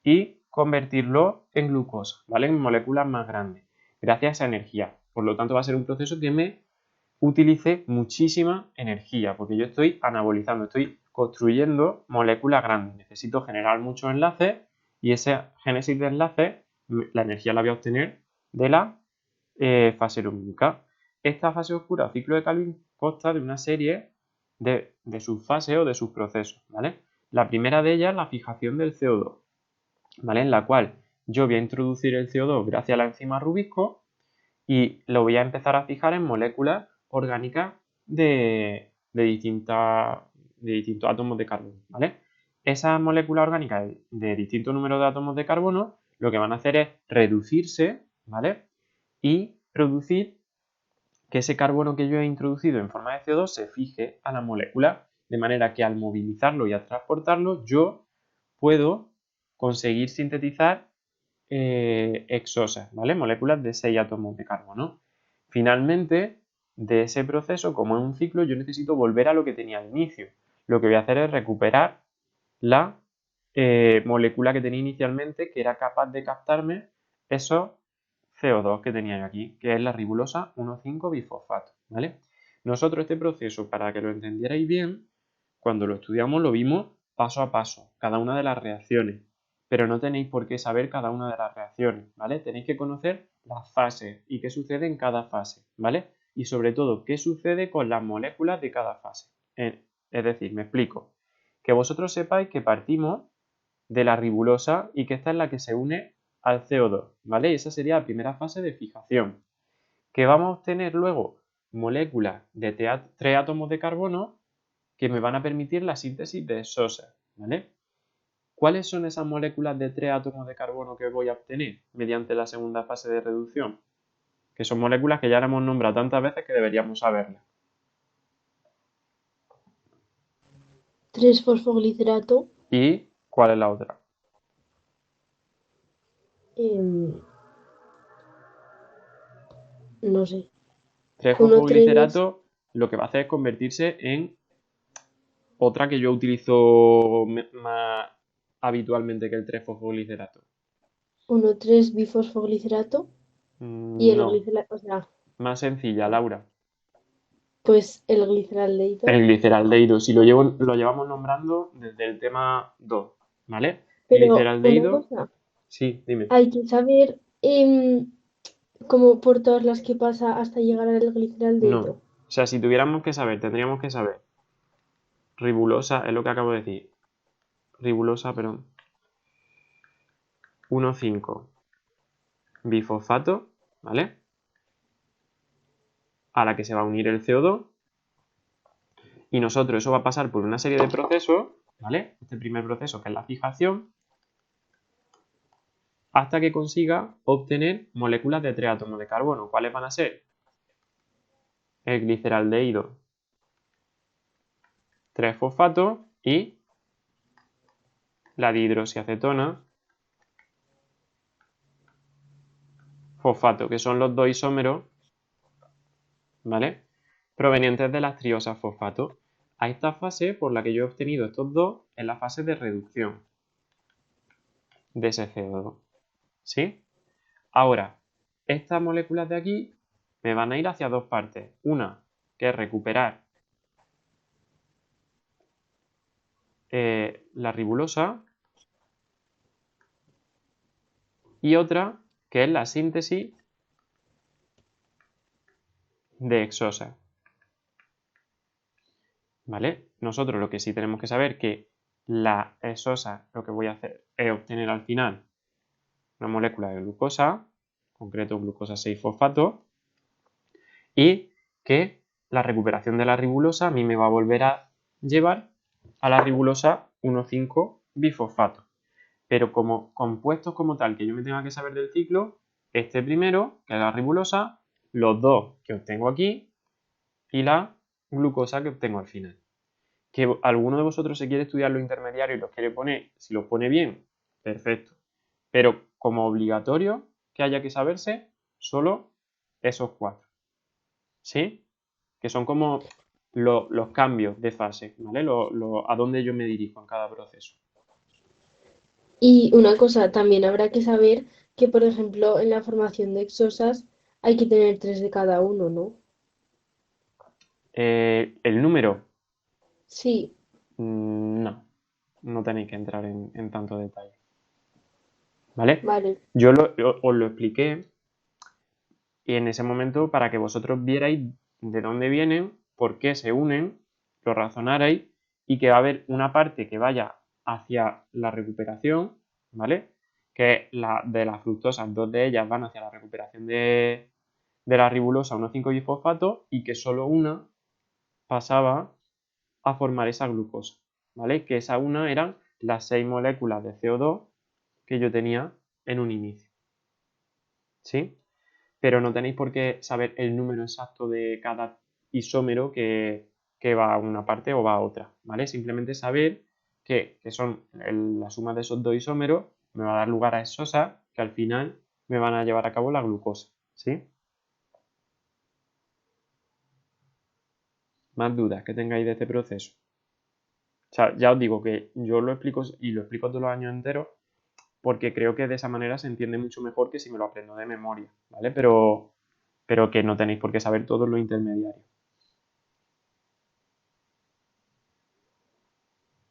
Speaker 1: y convertirlo en glucosa, ¿vale? En moléculas más grandes, gracias a esa energía. Por lo tanto, va a ser un proceso que me utilice muchísima energía, porque yo estoy anabolizando, estoy construyendo moléculas grandes. Necesito generar muchos enlaces y esa génesis de enlaces, la energía la voy a obtener de la fase lumínica. Esta fase oscura o ciclo de Calvin consta de una serie de subfases o de subprocesos, ¿vale? La primera de ellas es la fijación del CO2, ¿vale? En la cual yo voy a introducir el CO2 gracias a la enzima Rubisco y lo voy a empezar a fijar en moléculas orgánicas de distintos átomos de carbono, ¿vale? esas moléculas orgánicas de distinto número de átomos de carbono lo que van a hacer es reducirse, ¿vale? Y producir que ese carbono que yo he introducido en forma de CO2 se fije a la molécula, de manera que al movilizarlo y al transportarlo yo puedo conseguir sintetizar exosas, ¿vale? Moléculas de 6 átomos de carbono. Finalmente, de ese proceso, como es un ciclo, yo necesito volver a lo que tenía al inicio. Lo que voy a hacer es recuperar la molécula que tenía inicialmente, que era capaz de captarme esos CO2 que tenía yo aquí, que es la ribulosa 1,5-bifosfato, ¿vale? Nosotros este proceso, para que lo entendierais bien, cuando lo estudiamos lo vimos paso a paso, cada una de las reacciones, pero no tenéis por qué saber cada una de las reacciones, ¿vale? Tenéis que conocer las fases y qué sucede en cada fase, ¿vale? Y sobre todo, qué sucede con las moléculas de cada fase. Es decir, me explico. Que vosotros sepáis que partimos de la ribulosa y que esta es la que se une al CO2, ¿vale? Y esa sería la primera fase de fijación. Que vamos a obtener luego moléculas de 3 átomos de carbono que me van a permitir la síntesis de exosas, ¿vale? ¿Cuáles son esas moléculas de 3 átomos de carbono que voy a obtener mediante la segunda fase de reducción? Que son moléculas que ya hemos nombrado tantas veces que deberíamos saberlas.
Speaker 2: 3-fosfoglicerato.
Speaker 1: ¿Y cuál es la otra?
Speaker 2: No sé. 1,3.
Speaker 1: 3-fosfoglicerato lo que va a hacer es convertirse en otra que yo utilizo más habitualmente que el 3-fosfoglicerato.
Speaker 2: 1,3 bifosfoglicerato. Y el
Speaker 1: No,
Speaker 2: glicerato, o sea,
Speaker 1: más sencilla, Laura.
Speaker 2: pues el gliceraldehído.
Speaker 1: El gliceraldehído, si lo llevamos nombrando desde el tema 2, ¿vale?
Speaker 2: Pero una
Speaker 1: Gliceraldehído,
Speaker 2: cosa,
Speaker 1: sí, dime.
Speaker 2: hay que saber como por todas las que pasa hasta llegar al
Speaker 1: No,
Speaker 2: gliceraldehído.
Speaker 1: o sea, si tuviéramos que saber, tendríamos que saber. Ribulosa, es lo que acabo de decir. Ribulosa, perdón. 1,5 bifosfato, ¿vale? A la que se va a unir el CO2. Y nosotros eso va a pasar por una serie de procesos, ¿vale? Este primer proceso que es la fijación, hasta que consiga obtener moléculas de 3 átomos de carbono. ¿Cuáles van a ser? El gliceraldehído 3-fosfato y la dihidroxiacetona fosfato, que son los dos isómeros, ¿vale? Provenientes de las triosas fosfato. A esta fase, por la que yo he obtenido estos dos, es la fase de reducción de ese CO2, ¿sí? Ahora, estas moléculas de aquí me van a ir hacia dos partes. Una, que es recuperar la ribulosa, y otra, que es la síntesis de exosa, ¿vale? Nosotros lo que sí tenemos que saber que la exosa, lo que voy a hacer es obtener al final una molécula de glucosa, en concreto glucosa 6-fosfato, y que la recuperación de la ribulosa a mí me va a volver a llevar a la ribulosa 1,5-bifosfato. Pero como compuestos como tal que yo me tenga que saber del ciclo, este primero, que es la ribulosa, los dos que obtengo aquí y la glucosa que obtengo al final. Que alguno de vosotros se quiere estudiar los intermediarios y los quiere poner, si los pone bien, perfecto. Pero como obligatorio que haya que saberse, solo esos 4. ¿Sí? Que son como los cambios de fase, ¿vale? A dónde yo me dirijo en cada proceso.
Speaker 2: Y una cosa, también habrá que saber que, por ejemplo, en la formación de exosas hay que tener 3 de cada uno, ¿no?
Speaker 1: El número,
Speaker 2: Sí,
Speaker 1: no, no tenéis que entrar en tanto detalle. ¿Vale?
Speaker 2: vale.
Speaker 1: Yo os lo expliqué y en ese momento para que vosotros vierais de dónde vienen, por qué se unen, lo razonarais y que va a haber una parte que vaya hacia la recuperación, ¿vale? Que la de las fructosas, dos de ellas van hacia la recuperación de la ribulosa 1,5-bifosfato y que solo una pasaba a formar esa glucosa, ¿vale? Que esa una eran las 6 moléculas de CO2 que yo tenía en un inicio. ¿Sí? Pero no tenéis por qué saber el número exacto de cada isómero que va a una parte o va a otra, ¿vale? Simplemente saber que son la suma de esos dos isómeros me va a dar lugar a exosas que al final me van a llevar a cabo la glucosa, ¿sí? Más dudas que tengáis de este proceso. O sea, ya os digo que yo lo explico y lo explico todos los años enteros porque creo que de esa manera se entiende mucho mejor que si me lo aprendo de memoria, ¿vale? Pero que no tenéis por qué saber todos los intermediarios.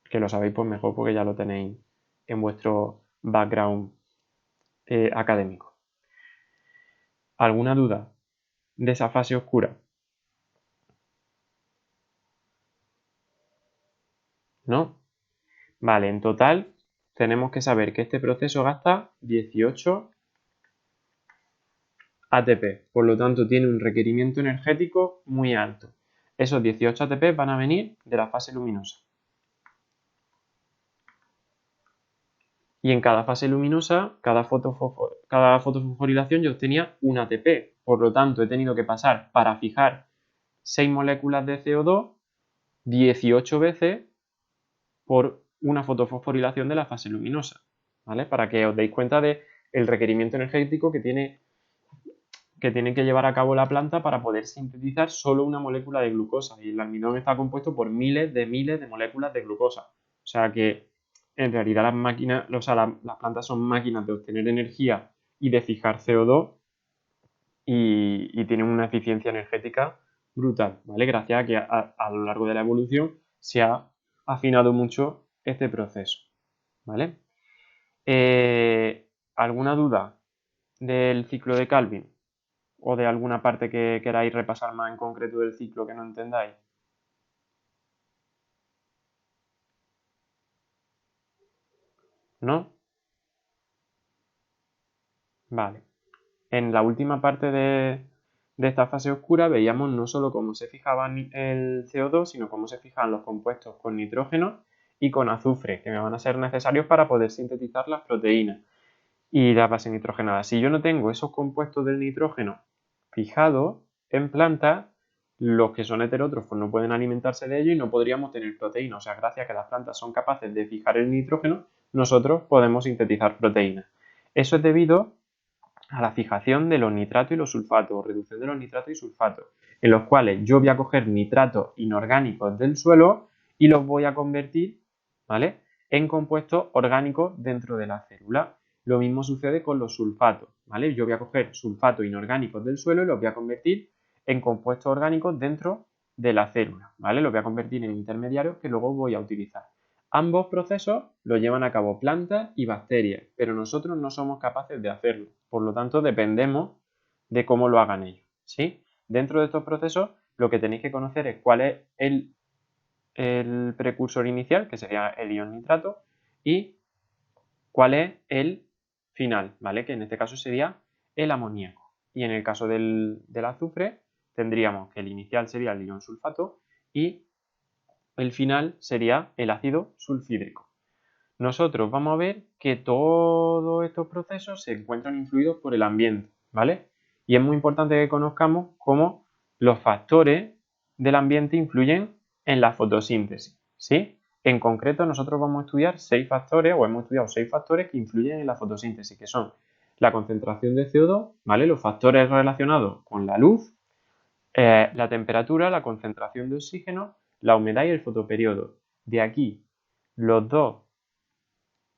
Speaker 1: Que lo sabéis pues mejor porque ya lo tenéis en vuestro background académico. ¿Alguna duda de esa fase oscura? ¿No? Vale, en total tenemos que saber que este proceso gasta 18 ATP, por lo tanto tiene un requerimiento energético muy alto. Esos 18 ATP van a venir de la fase luminosa. Y en cada fase luminosa, cada fotofosforilación yo obtenía un ATP. Por lo tanto, he tenido que pasar para fijar 6 moléculas de CO2 18 veces por una fotofosforilación de la fase luminosa, ¿vale? Para que os deis cuenta del requerimiento energético que tiene que llevar a cabo la planta para poder sintetizar solo una molécula de glucosa. Y el almidón está compuesto por miles de moléculas de glucosa. O sea que en realidad las plantas son máquinas de obtener energía y de fijar CO2 y tienen una eficiencia energética brutal, ¿vale? Gracias a que a lo largo de la evolución se ha afinado mucho este proceso, ¿vale? ¿Alguna duda del ciclo de Calvin? ¿O de alguna parte que queráis repasar más en concreto del ciclo que no entendáis? ¿No? Vale. En la última parte de esta fase oscura veíamos no solo cómo se fijaba el CO2, sino cómo se fijaban los compuestos con nitrógeno y con azufre, que me van a ser necesarios para poder sintetizar las proteínas y la base nitrogenada. Si yo no tengo esos compuestos del nitrógeno fijados en plantas, los que son heterótrofos no pueden alimentarse de ello y no podríamos tener proteínas. O sea, gracias a que las plantas son capaces de fijar el nitrógeno, nosotros podemos sintetizar proteínas. Eso es debido a la fijación de los nitratos y los sulfatos, o reducción de los nitratos y sulfatos, en los cuales yo voy a coger nitratos inorgánicos del suelo y los voy a convertir, ¿vale?, en compuestos orgánicos dentro de la célula. Lo mismo sucede con los sulfatos, ¿vale? Yo voy a coger sulfatos inorgánicos del suelo y los voy a convertir en compuestos orgánicos dentro de la célula, ¿vale? Los voy a convertir en intermediarios que luego voy a utilizar. Ambos procesos los llevan a cabo plantas y bacterias, pero nosotros no somos capaces de hacerlo. Por lo tanto, dependemos de cómo lo hagan ellos, ¿sí? Dentro de estos procesos, lo que tenéis que conocer es cuál es el precursor inicial, que sería el ion nitrato, y cuál es el final, ¿vale? Que en este caso sería el amoníaco. Y en el caso del azufre, tendríamos que el inicial sería el ion sulfato y el final sería el ácido sulfídrico. Nosotros vamos a ver que todos estos procesos se encuentran influidos por el ambiente, ¿vale? Y es muy importante que conozcamos cómo los factores del ambiente influyen en la fotosíntesis, ¿sí? En concreto, nosotros vamos a estudiar 6 factores, o hemos estudiado 6 factores que influyen en la fotosíntesis, que son la concentración de CO2, ¿vale? Los factores relacionados con la luz, la temperatura, la concentración de oxígeno, la humedad y el fotoperiodo. De aquí, los dos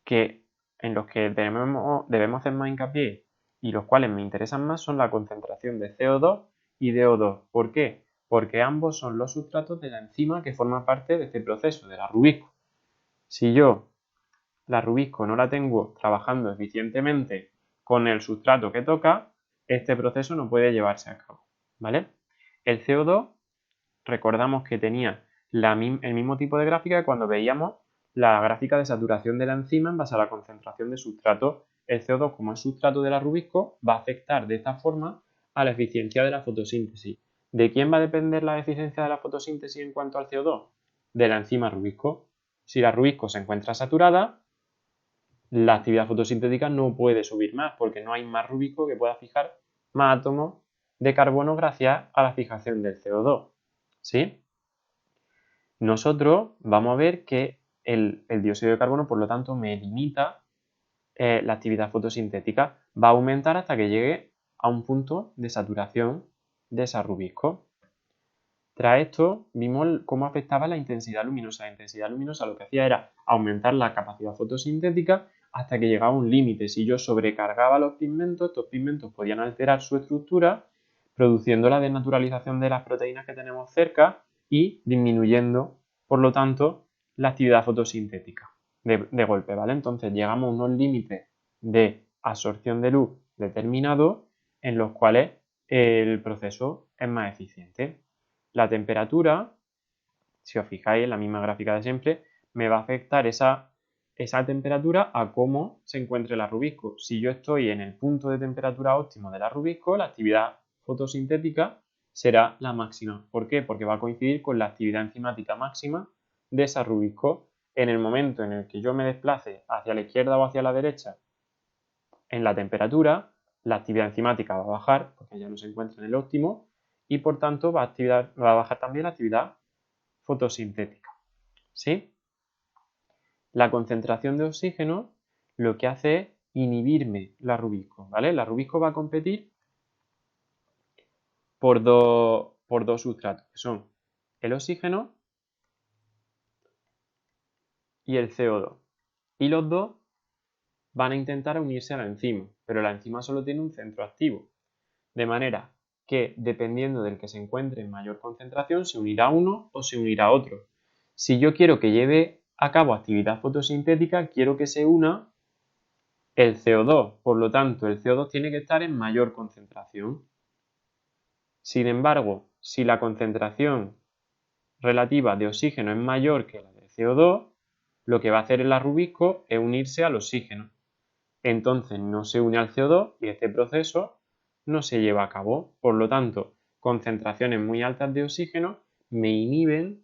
Speaker 1: en los que debemos hacer más hincapié y los cuales me interesan más son la concentración de CO2 y de O2. ¿Por qué? Porque ambos son los sustratos de la enzima que forma parte de este proceso, de la rubisco. Si yo la rubisco no la tengo trabajando eficientemente con el sustrato que toca, este proceso no puede llevarse a cabo, ¿vale? El CO2, recordamos que tenía el mismo tipo de gráfica que cuando veíamos la gráfica de saturación de la enzima en base a la concentración de sustrato. El CO2, como es sustrato de la rubisco, va a afectar de esta forma a la eficiencia de la fotosíntesis. ¿De quién va a depender la eficiencia de la fotosíntesis en cuanto al CO2? De la enzima rubisco. Si la Rubisco se encuentra saturada, la actividad fotosintética no puede subir más porque no hay más Rubisco que pueda fijar más átomos de carbono gracias a la fijación del CO2. ¿Sí? Nosotros vamos a ver que el dióxido de carbono, por lo tanto, me limita la actividad fotosintética. Va a aumentar hasta que llegue a un punto de saturación de esa Rubisco. Tras esto, vimos cómo afectaba la intensidad luminosa. La intensidad luminosa lo que hacía era aumentar la capacidad fotosintética hasta que llegaba a un límite. Si yo sobrecargaba los pigmentos, estos pigmentos podían alterar su estructura, produciendo la desnaturalización de las proteínas que tenemos cerca y disminuyendo, por lo tanto, la actividad fotosintética de golpe, ¿vale? Entonces llegamos a unos límites de absorción de luz determinados en los cuales el proceso es más eficiente. La temperatura, si os fijáis en la misma gráfica de siempre, me va a afectar esa temperatura a cómo se encuentre la Rubisco. Si yo estoy en el punto de temperatura óptimo de la Rubisco, la actividad fotosintética será la máxima. ¿Por qué? Porque va a coincidir con la actividad enzimática máxima de esa Rubisco. En el momento en el que yo me desplace hacia la izquierda o hacia la derecha en la temperatura, la actividad enzimática va a bajar porque ya no se encuentra en el óptimo y por tanto va a bajar también la actividad fotosintética. ¿Sí? La concentración de oxígeno lo que hace es inhibirme la Rubisco, ¿vale? La Rubisco va a competir por dos sustratos, que son el oxígeno y el CO2. Y los dos van a intentar unirse a la enzima, pero la enzima solo tiene un centro activo. De manera que, dependiendo del que se encuentre en mayor concentración, se unirá uno o se unirá otro. Si yo quiero que lleve a cabo actividad fotosintética, quiero que se una el CO2. Por lo tanto, el CO2 tiene que estar en mayor concentración. Sin embargo, si la concentración relativa de oxígeno es mayor que la de CO2, lo que va a hacer el Rubisco es unirse al oxígeno. Entonces no se une al CO2 y este proceso no se lleva a cabo. Por lo tanto, concentraciones muy altas de oxígeno me inhiben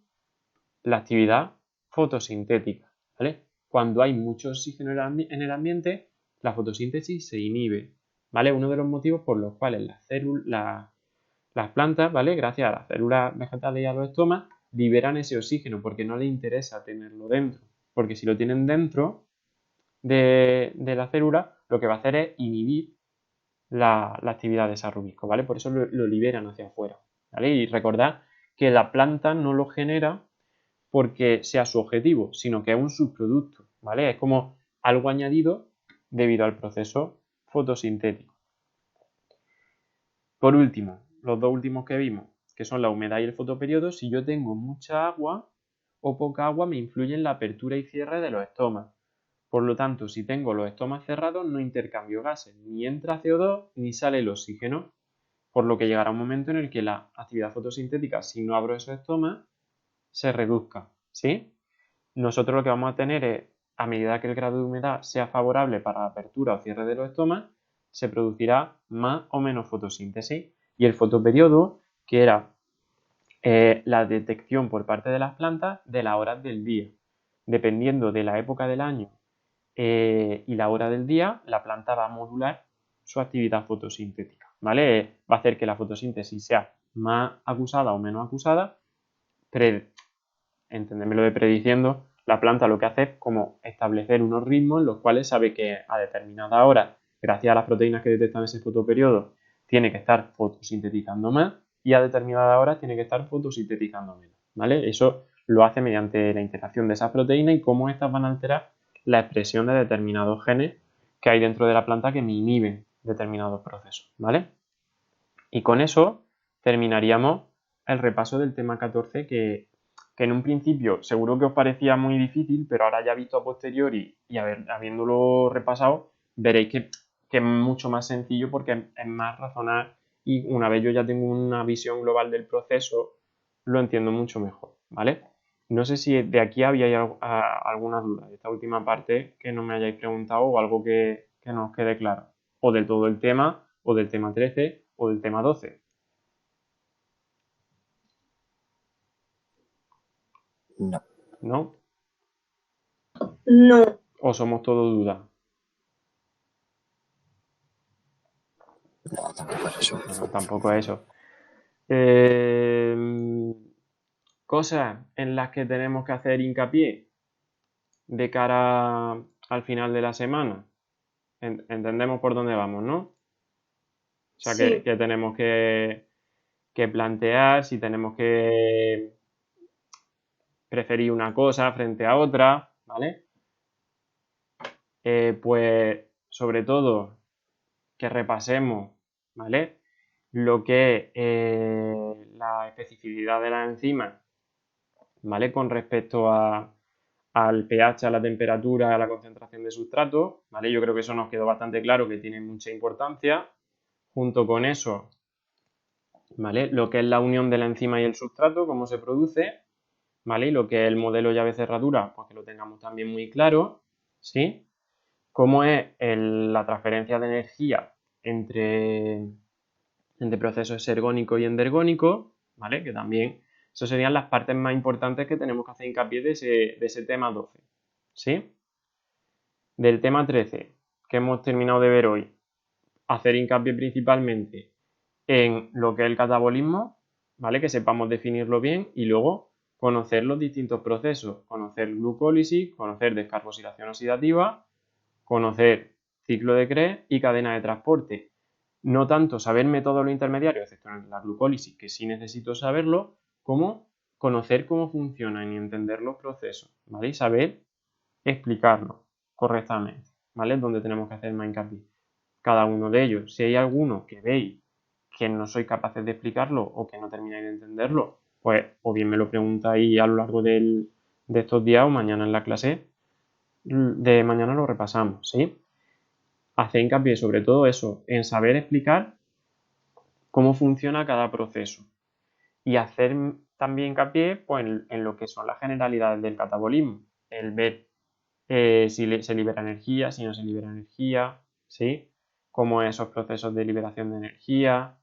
Speaker 1: la actividad fotosintética, ¿vale? Cuando hay mucho oxígeno en el ambiente, la fotosíntesis se inhibe, ¿vale? Uno de los motivos por los cuales las plantas, ¿vale? Gracias a las células vegetales y a los estomas, liberan ese oxígeno porque no les interesa tenerlo dentro. Porque si lo tienen dentro de la célula, lo que va a hacer es inhibir la actividad de esa Rubisco, ¿vale? Por eso lo liberan hacia afuera, ¿vale? Y recordad que la planta no lo genera porque sea su objetivo, sino que es un subproducto, ¿vale? Es como algo añadido debido al proceso fotosintético. Por último, los dos últimos que vimos, que son la humedad y el fotoperiodo, si yo tengo mucha agua o poca agua me influye en la apertura y cierre de los estomas. Por lo tanto, si tengo los estomas cerrados no intercambio gases, ni entra CO2 ni sale el oxígeno, por lo que llegará un momento en el que la actividad fotosintética, si no abro esos estomas, se reduzca, ¿sí? Nosotros lo que vamos a tener es, a medida que el grado de humedad sea favorable para la apertura o cierre de los estomas, se producirá más o menos fotosíntesis. Y el fotoperiodo, que era la detección por parte de las plantas de las horas del día. Dependiendo de la época del año y la hora del día, la planta va a modular su actividad fotosintética, ¿vale? Va a hacer que la fotosíntesis sea más acusada o menos acusada. Entendedme lo de prediciendo, la planta lo que hace es como establecer unos ritmos en los cuales sabe que a determinada hora, gracias a las proteínas que detectan ese fotoperiodo, tiene que estar fotosintetizando más y a determinada hora tiene que estar fotosintetizando menos, ¿vale? Eso lo hace mediante la interacción de esas proteínas y cómo estas van a alterar la expresión de determinados genes que hay dentro de la planta que me inhiben determinados procesos, ¿vale? Y con eso terminaríamos el repaso del tema 14 que en un principio seguro que os parecía muy difícil, pero ahora ya visto a posteriori y habiéndolo repasado, veréis que es mucho más sencillo porque es más razonar y una vez yo ya tengo una visión global del proceso, lo entiendo mucho mejor, ¿vale? No sé si de aquí había alguna duda de esta última parte que no me hayáis preguntado o algo que no os quede claro, o del todo el tema, o del tema 13, o del tema 12.
Speaker 5: No.
Speaker 1: ¿No?
Speaker 4: No.
Speaker 1: ¿O somos todo dudas? No, tampoco es eso. Cosas en las que tenemos que hacer hincapié de cara al final de la semana. Entendemos por dónde vamos, ¿no? O sea,
Speaker 4: Sí.
Speaker 1: que tenemos que plantear si tenemos que preferir una cosa frente a otra, ¿vale? Pues sobre todo que repasemos, ¿vale? Lo que es la especificidad de la enzima, ¿vale? Con respecto al pH, a la temperatura, a la concentración de sustrato, ¿vale? Yo creo que eso nos quedó bastante claro que tiene mucha importancia. Junto con eso, ¿vale? Lo que es la unión de la enzima y el sustrato, cómo se produce, ¿vale? Y lo que es el modelo llave-cerradura, pues que lo tengamos también muy claro, ¿sí? Cómo es la transferencia de energía entre procesos ergónicos y endergónicos, ¿vale? Que también, eso serían las partes más importantes que tenemos que hacer hincapié de ese tema 12, ¿sí? Del tema 13, que hemos terminado de ver hoy, hacer hincapié principalmente en lo que es el catabolismo, ¿vale? Que sepamos definirlo bien y luego conocer los distintos procesos, conocer glucólisis, conocer descarboxilación oxidativa, conocer ciclo de Krebs y cadena de transporte. No tanto saberme todo lo intermediario, excepto en la glucólisis, que sí necesito saberlo, como conocer cómo funcionan y entender los procesos, ¿vale? Y saber explicarlo correctamente, ¿vale? Es donde tenemos que hacer más hincapié. Cada uno de ellos. Si hay alguno que veis que no sois capaces de explicarlo o que no termináis de entenderlo, pues o bien me lo preguntáis a lo largo de estos días o mañana en la clase de mañana lo repasamos, ¿sí? Hacer hincapié sobre todo eso, en saber explicar cómo funciona cada proceso y hacer también hincapié pues, en lo que son las generalidades del catabolismo, el ver si se libera energía, si no se libera energía, ¿sí? Cómo esos procesos de liberación de energía,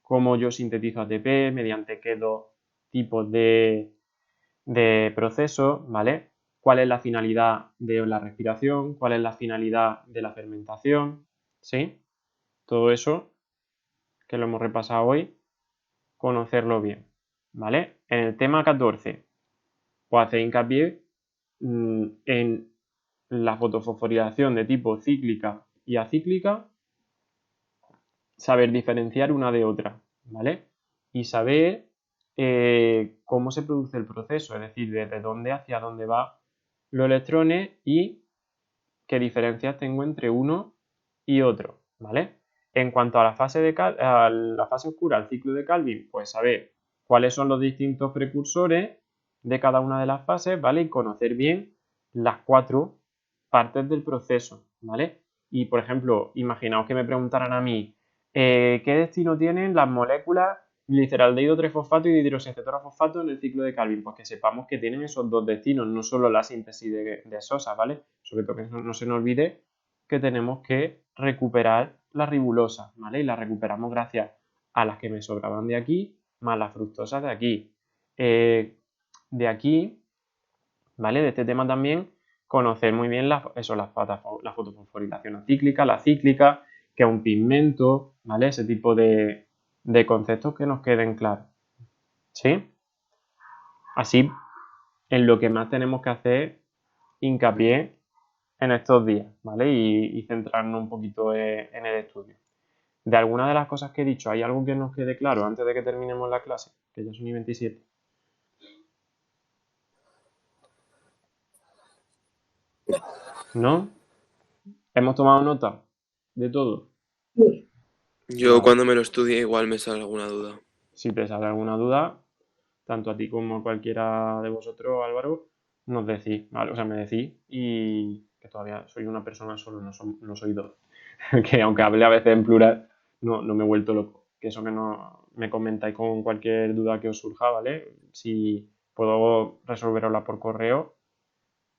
Speaker 1: cómo yo sintetizo ATP, mediante qué dos tipos de procesos, ¿vale? ¿Cuál es la finalidad de la respiración? ¿Cuál es la finalidad de la fermentación? ¿Sí? Todo eso, que lo hemos repasado hoy, conocerlo bien, ¿vale? En el tema 14, pues hacer hincapié en la fotofosforilación de tipo cíclica y acíclica, saber diferenciar una de otra, ¿vale? Y saber cómo se produce el proceso, es decir, desde dónde hacia dónde va los electrones y qué diferencias tengo entre uno y otro, ¿vale? En cuanto a la fase, a la fase oscura, al ciclo de Calvin, pues saber cuáles son los distintos precursores de cada una de las fases, ¿vale? Y conocer bien las 4 partes del proceso, ¿vale? Y, por ejemplo, imaginaos que me preguntaran a mí, ¿qué destino tienen las moléculas gliceraldehído 3-fosfato y dihidroxiacetonofosfato en el ciclo de Calvin? Pues que sepamos que tienen esos dos destinos, no solo la síntesis de sosa, ¿vale? Sobre todo que no se nos olvide que tenemos que recuperar la ribulosa, ¿vale? Y la recuperamos gracias a las que me sobraban de aquí, más las fructosas de aquí. De aquí, ¿vale? De este tema también, conocer muy bien la fotofosforilación acíclica, la cíclica, que es un pigmento, ¿vale? Ese tipo de conceptos que nos queden claros, ¿sí? Así, en lo que más tenemos que hacer hincapié en estos días, ¿vale? Y centrarnos un poquito en el estudio. De alguna de las cosas que he dicho, ¿hay algo que nos quede claro antes de que terminemos la clase? Que ya son y 27. ¿No? ¿Hemos tomado nota de todo?
Speaker 2: Sí.
Speaker 3: Yo
Speaker 1: Vale.
Speaker 3: cuando me lo estudie igual me sale alguna duda.
Speaker 1: Si te sale alguna duda, tanto a ti como a cualquiera de vosotros, Álvaro, nos decís, ¿vale? O sea, me decís y que todavía soy una persona solo, no soy dos. Que aunque hable a veces en plural, no me he vuelto loco. Que eso que no me comentáis con cualquier duda que os surja, ¿vale? Si puedo resolverosla por correo,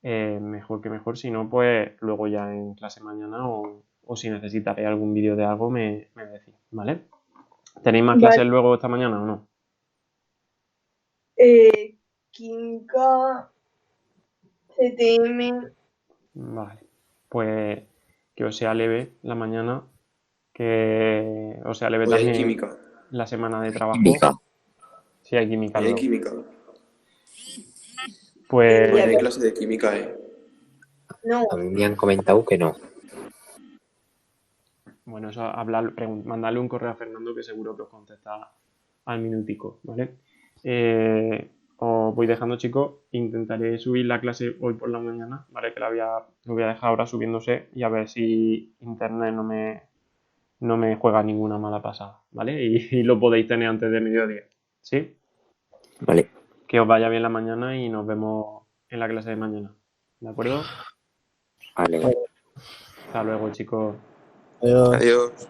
Speaker 1: mejor que mejor. Si no, pues luego ya en clase mañana o si necesitáis algún vídeo de algo, me decís, ¿vale? ¿Tenéis más clases
Speaker 4: Vale.
Speaker 1: luego esta mañana o no?
Speaker 4: Química, CTM,
Speaker 1: Vale. Pues que os sea leve la mañana, que os sea leve
Speaker 3: Hoy hay
Speaker 1: también
Speaker 3: química.
Speaker 1: la semana de trabajo.
Speaker 5: Química.
Speaker 1: Sí, hay química
Speaker 3: Hoy hay
Speaker 1: luego.
Speaker 3: química.
Speaker 1: Pues
Speaker 3: Hoy hay clase de química,
Speaker 4: No,
Speaker 5: A mí me han comentado que no.
Speaker 1: bueno, eso mandarle un correo a Fernando que seguro que os contesta al minutico, ¿vale? Os voy dejando, chicos. Intentaré subir la clase hoy por la mañana, ¿vale? Que lo voy a dejar ahora subiéndose y a ver si internet no me juega ninguna mala pasada, ¿vale? Y lo podéis tener antes de mediodía, ¿sí?
Speaker 5: Vale.
Speaker 1: Que os vaya bien la mañana y nos vemos en la clase de mañana, ¿de acuerdo?
Speaker 5: Vale.
Speaker 1: Hasta luego, chicos.
Speaker 3: Adiós.